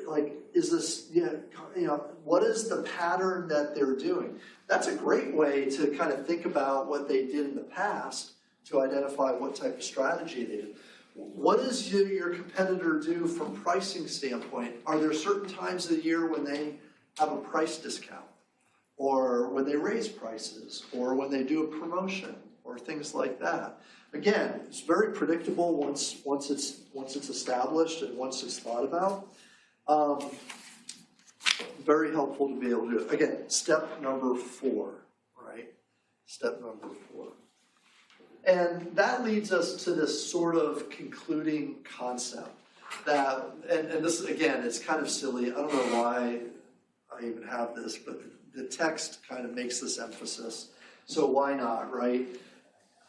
like, is this, what is the pattern that they're doing? That's a great way to kind of think about what they did in the past to identify what type of strategy they did. What does your competitor do from pricing standpoint? Are there certain times of the year when they have a price discount? Or when they raise prices? Or when they do a promotion? Or things like that? Again, it's very predictable once it's established and once it's thought about. Very helpful to be able to do it. Again, step number 4, right? Step number 4. And that leads us to this sort of concluding concept that, and this, again, it's kind of silly. I don't know why I even have this, but the text kind of makes this emphasis. So why not, right?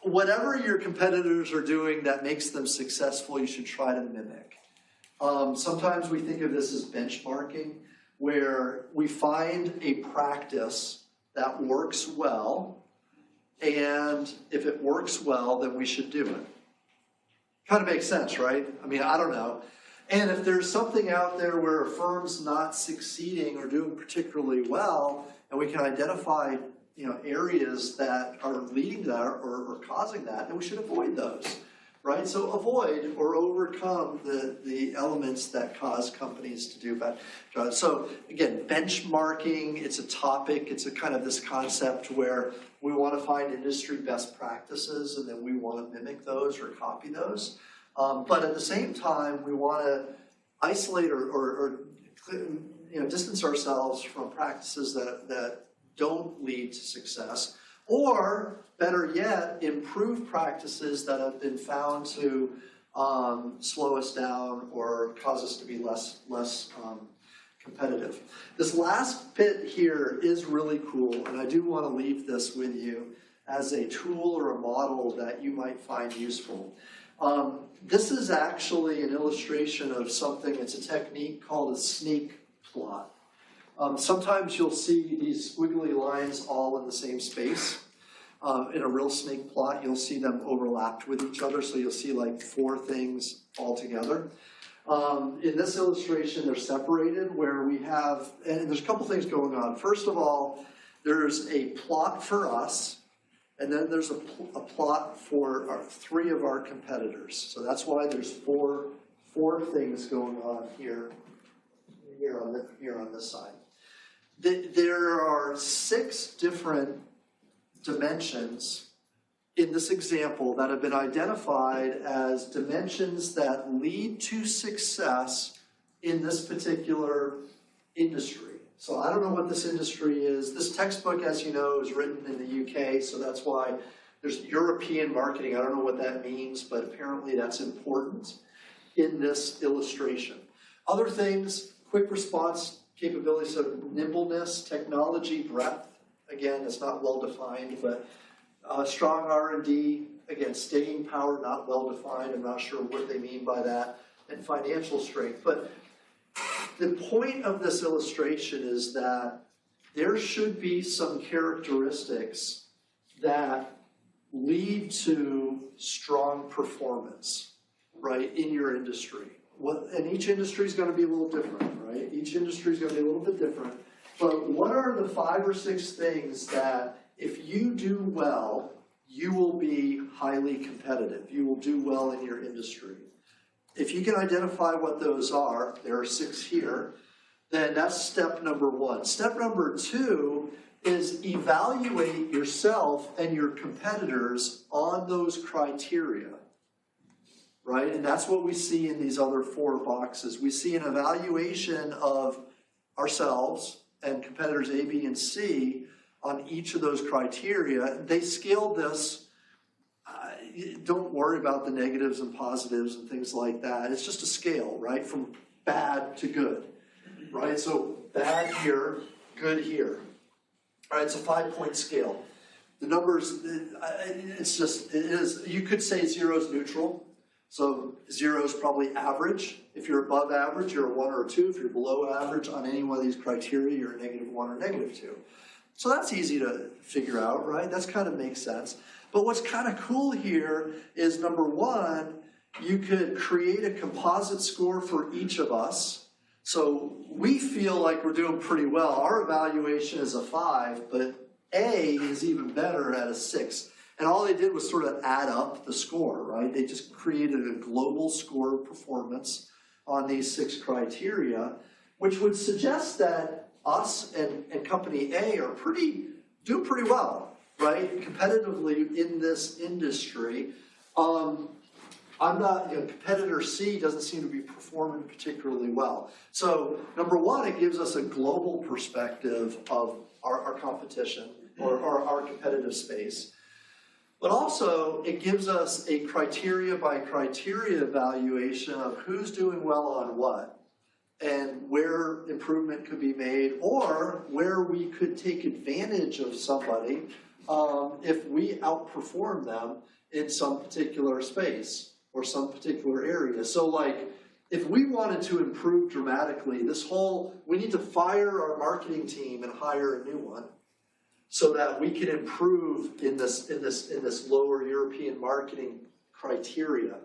Whatever your competitors are doing that makes them successful, you should try to mimic. Sometimes we think of this as benchmarking, where we find a practice that works well, and if it works well, then we should do it. Kind of makes sense, right? I mean, I don't know. And if there's something out there where a firm's not succeeding or doing particularly well, and we can identify, areas that are leading to that or causing that, then we should avoid those, right? So avoid or overcome the elements that cause companies to do bad. So again, benchmarking, it's a topic, it's a kind of this concept where we want to find industry best practices and then we want to mimic those or copy those. But at the same time, we want to isolate or distance ourselves from practices that don't lead to success, or better yet, improve practices that have been found to slow us down or cause us to be less competitive. This last bit here is really cool, and I do want to leave this with you as a tool or a model that you might find useful. This is actually an illustration of something, it's a technique called a sneak plot. Sometimes you'll see these squiggly lines all in the same space. In a real snake plot, you'll see them overlapped with each other, so you'll see like 4 things all together. In this illustration, they're separated where we have, and there's a couple things going on. First of all, there's a plot for us, and then there's a plot for 3 of our competitors. So that's why there's four things going on here on this side. There are 6 different dimensions in this example that have been identified as dimensions that lead to success in this particular industry. So I don't know what this industry is. This textbook, as you know, is written in the UK, so that's why there's European marketing. I don't know what that means, but apparently that's important in this illustration. Other things, quick response capabilities of nimbleness, technology, breadth. Again, it's not well defined, but strong R&D, again, staying power, not well defined. I'm not sure what they mean by that, and financial strength. But the point of this illustration is that there should be some characteristics that lead to strong performance, right, in your industry. And each industry is going to be a little different, right? Each industry is going to be a little bit different. But what are the 5 or 6 things that if you do well, you will be highly competitive? You will do well in your industry. If you can identify what those are, there are 6 here, then that's step number 1. Step number 2 is evaluate yourself and your competitors on those criteria. Right? And that's what we see in these other 4 boxes. We see an evaluation of ourselves and competitors A, B, and C on each of those criteria. They scaled this. Don't worry about the negatives and positives and things like that. It's just a scale, right? From bad to good, right? So bad here, good here. All right, it's a 5-point scale. The numbers, you could say 0 is neutral. So 0 is probably average. If you're above average, you're a 1 or a 2. If you're below average on any one of these criteria, you're a -1 or -2. So that's easy to figure out, right? That's kind of makes sense. But what's kind of cool here is, number 1, you could create a composite score for each of us. So we feel like we're doing pretty well. Our evaluation is a 5, but A is even better at a 6. And all they did was sort of add up the score, right? They just created a global score of performance on these 6 criteria, which would suggest that us and company A are doing pretty well, right? Competitively in this industry. Competitor C doesn't seem to be performing particularly well. So number one, it gives us a global perspective of our competition or our competitive space. But also, it gives us a criteria by criteria evaluation of who's doing well on what and where improvement could be made or where we could take advantage of somebody if we outperform them in some particular space or some particular area. So like, if we wanted to improve dramatically, we need to fire our marketing team and hire a new one so that we can improve in this lower European marketing criteria.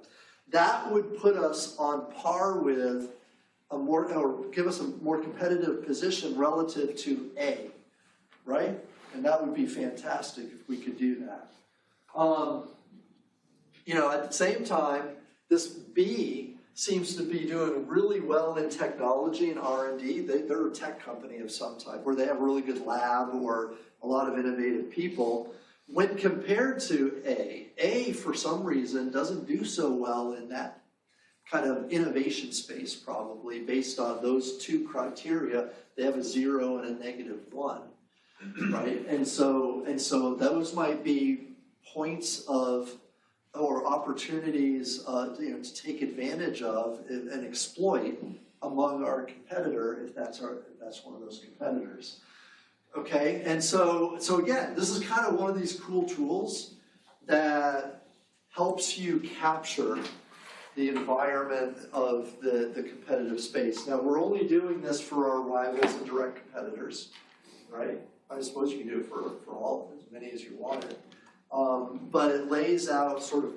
That would put us on par with or give us a more competitive position relative to A, right? And that would be fantastic if we could do that. At the same time, this B seems to be doing really well in technology and R&D. They're a tech company of some type where they have a really good lab or a lot of innovative people. When compared to A for some reason doesn't do so well in that kind of innovation space probably based on those 2 criteria. They have a 0 and a -1, right? And so those might be points of or opportunities to take advantage of and exploit among our competitor if that's one of those competitors. Okay, and so again, this is kind of one of these cool tools that helps you capture the environment of the competitive space. Now, we're only doing this for our rivals and direct competitors, right? I suppose you can do it for all, as many as you wanted. But it lays out sort of,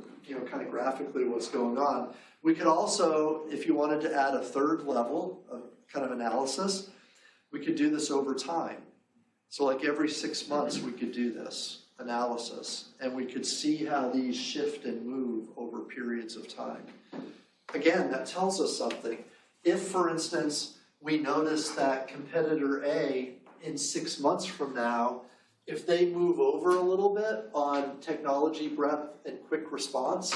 kind of graphically what's going on. We could also, if you wanted to add a 3rd level of kind of analysis, we could do this over time. So like every 6 months we could do this analysis and we could see how these shift and move over periods of time. Again, that tells us something. If, for instance, we notice that competitor A in 6 months from now, if they move over a little bit on technology breadth and quick response,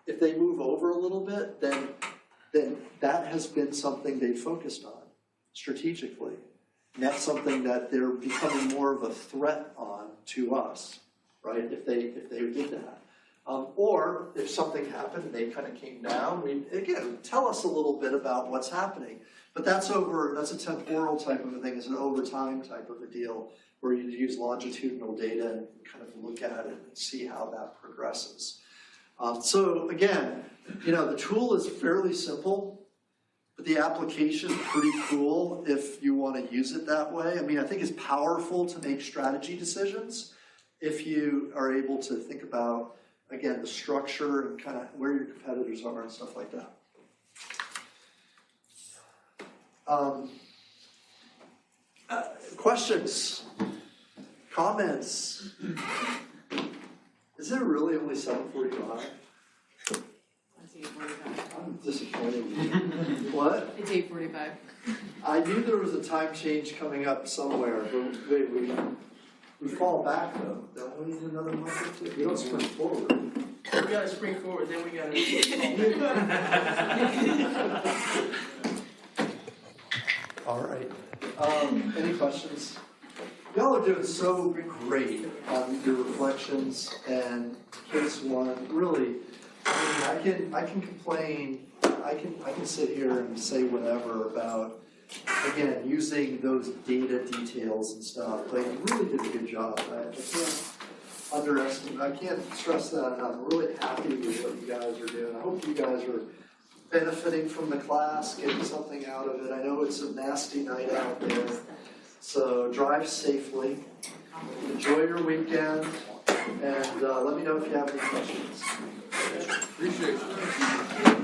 if they move over a little bit, then that has been something they focused on strategically. And that's something that they're becoming more of a threat on to us, right, if they did that. Or if something happened and they kind of came down, tell us a little bit about what's happening. But that's a temporal type of a thing, it's an over time type of a deal where you use longitudinal data and kind of look at it and see how that progresses. So again, the tool is fairly simple, but the application is pretty cool if you want to use it that way. I mean, I think it's powerful to make strategy decisions if you are able to think about, again, the structure and kind of where your competitors are and stuff like that. Questions? Comments? Is it really only 7:45? It's 8:45. I'm disappointed in you. What? It's 8:45. I knew there was a time change coming up somewhere, but wait, we fall back though. Don't we need another month or two? We don't sprint forward. We gotta spring forward, then we gotta. All right. Any questions? Y'all are doing so great on your reflections and case one. Really, I can complain. I can sit here and say whatever about, again, using those data details and stuff. But you really did a good job. I can't stress that enough. I'm really happy with what you guys are doing. I hope you guys are benefiting from the class, getting something out of it. I know it's a nasty night out there, so drive safely, enjoy your weekend, and let me know if you have any questions. Appreciate it.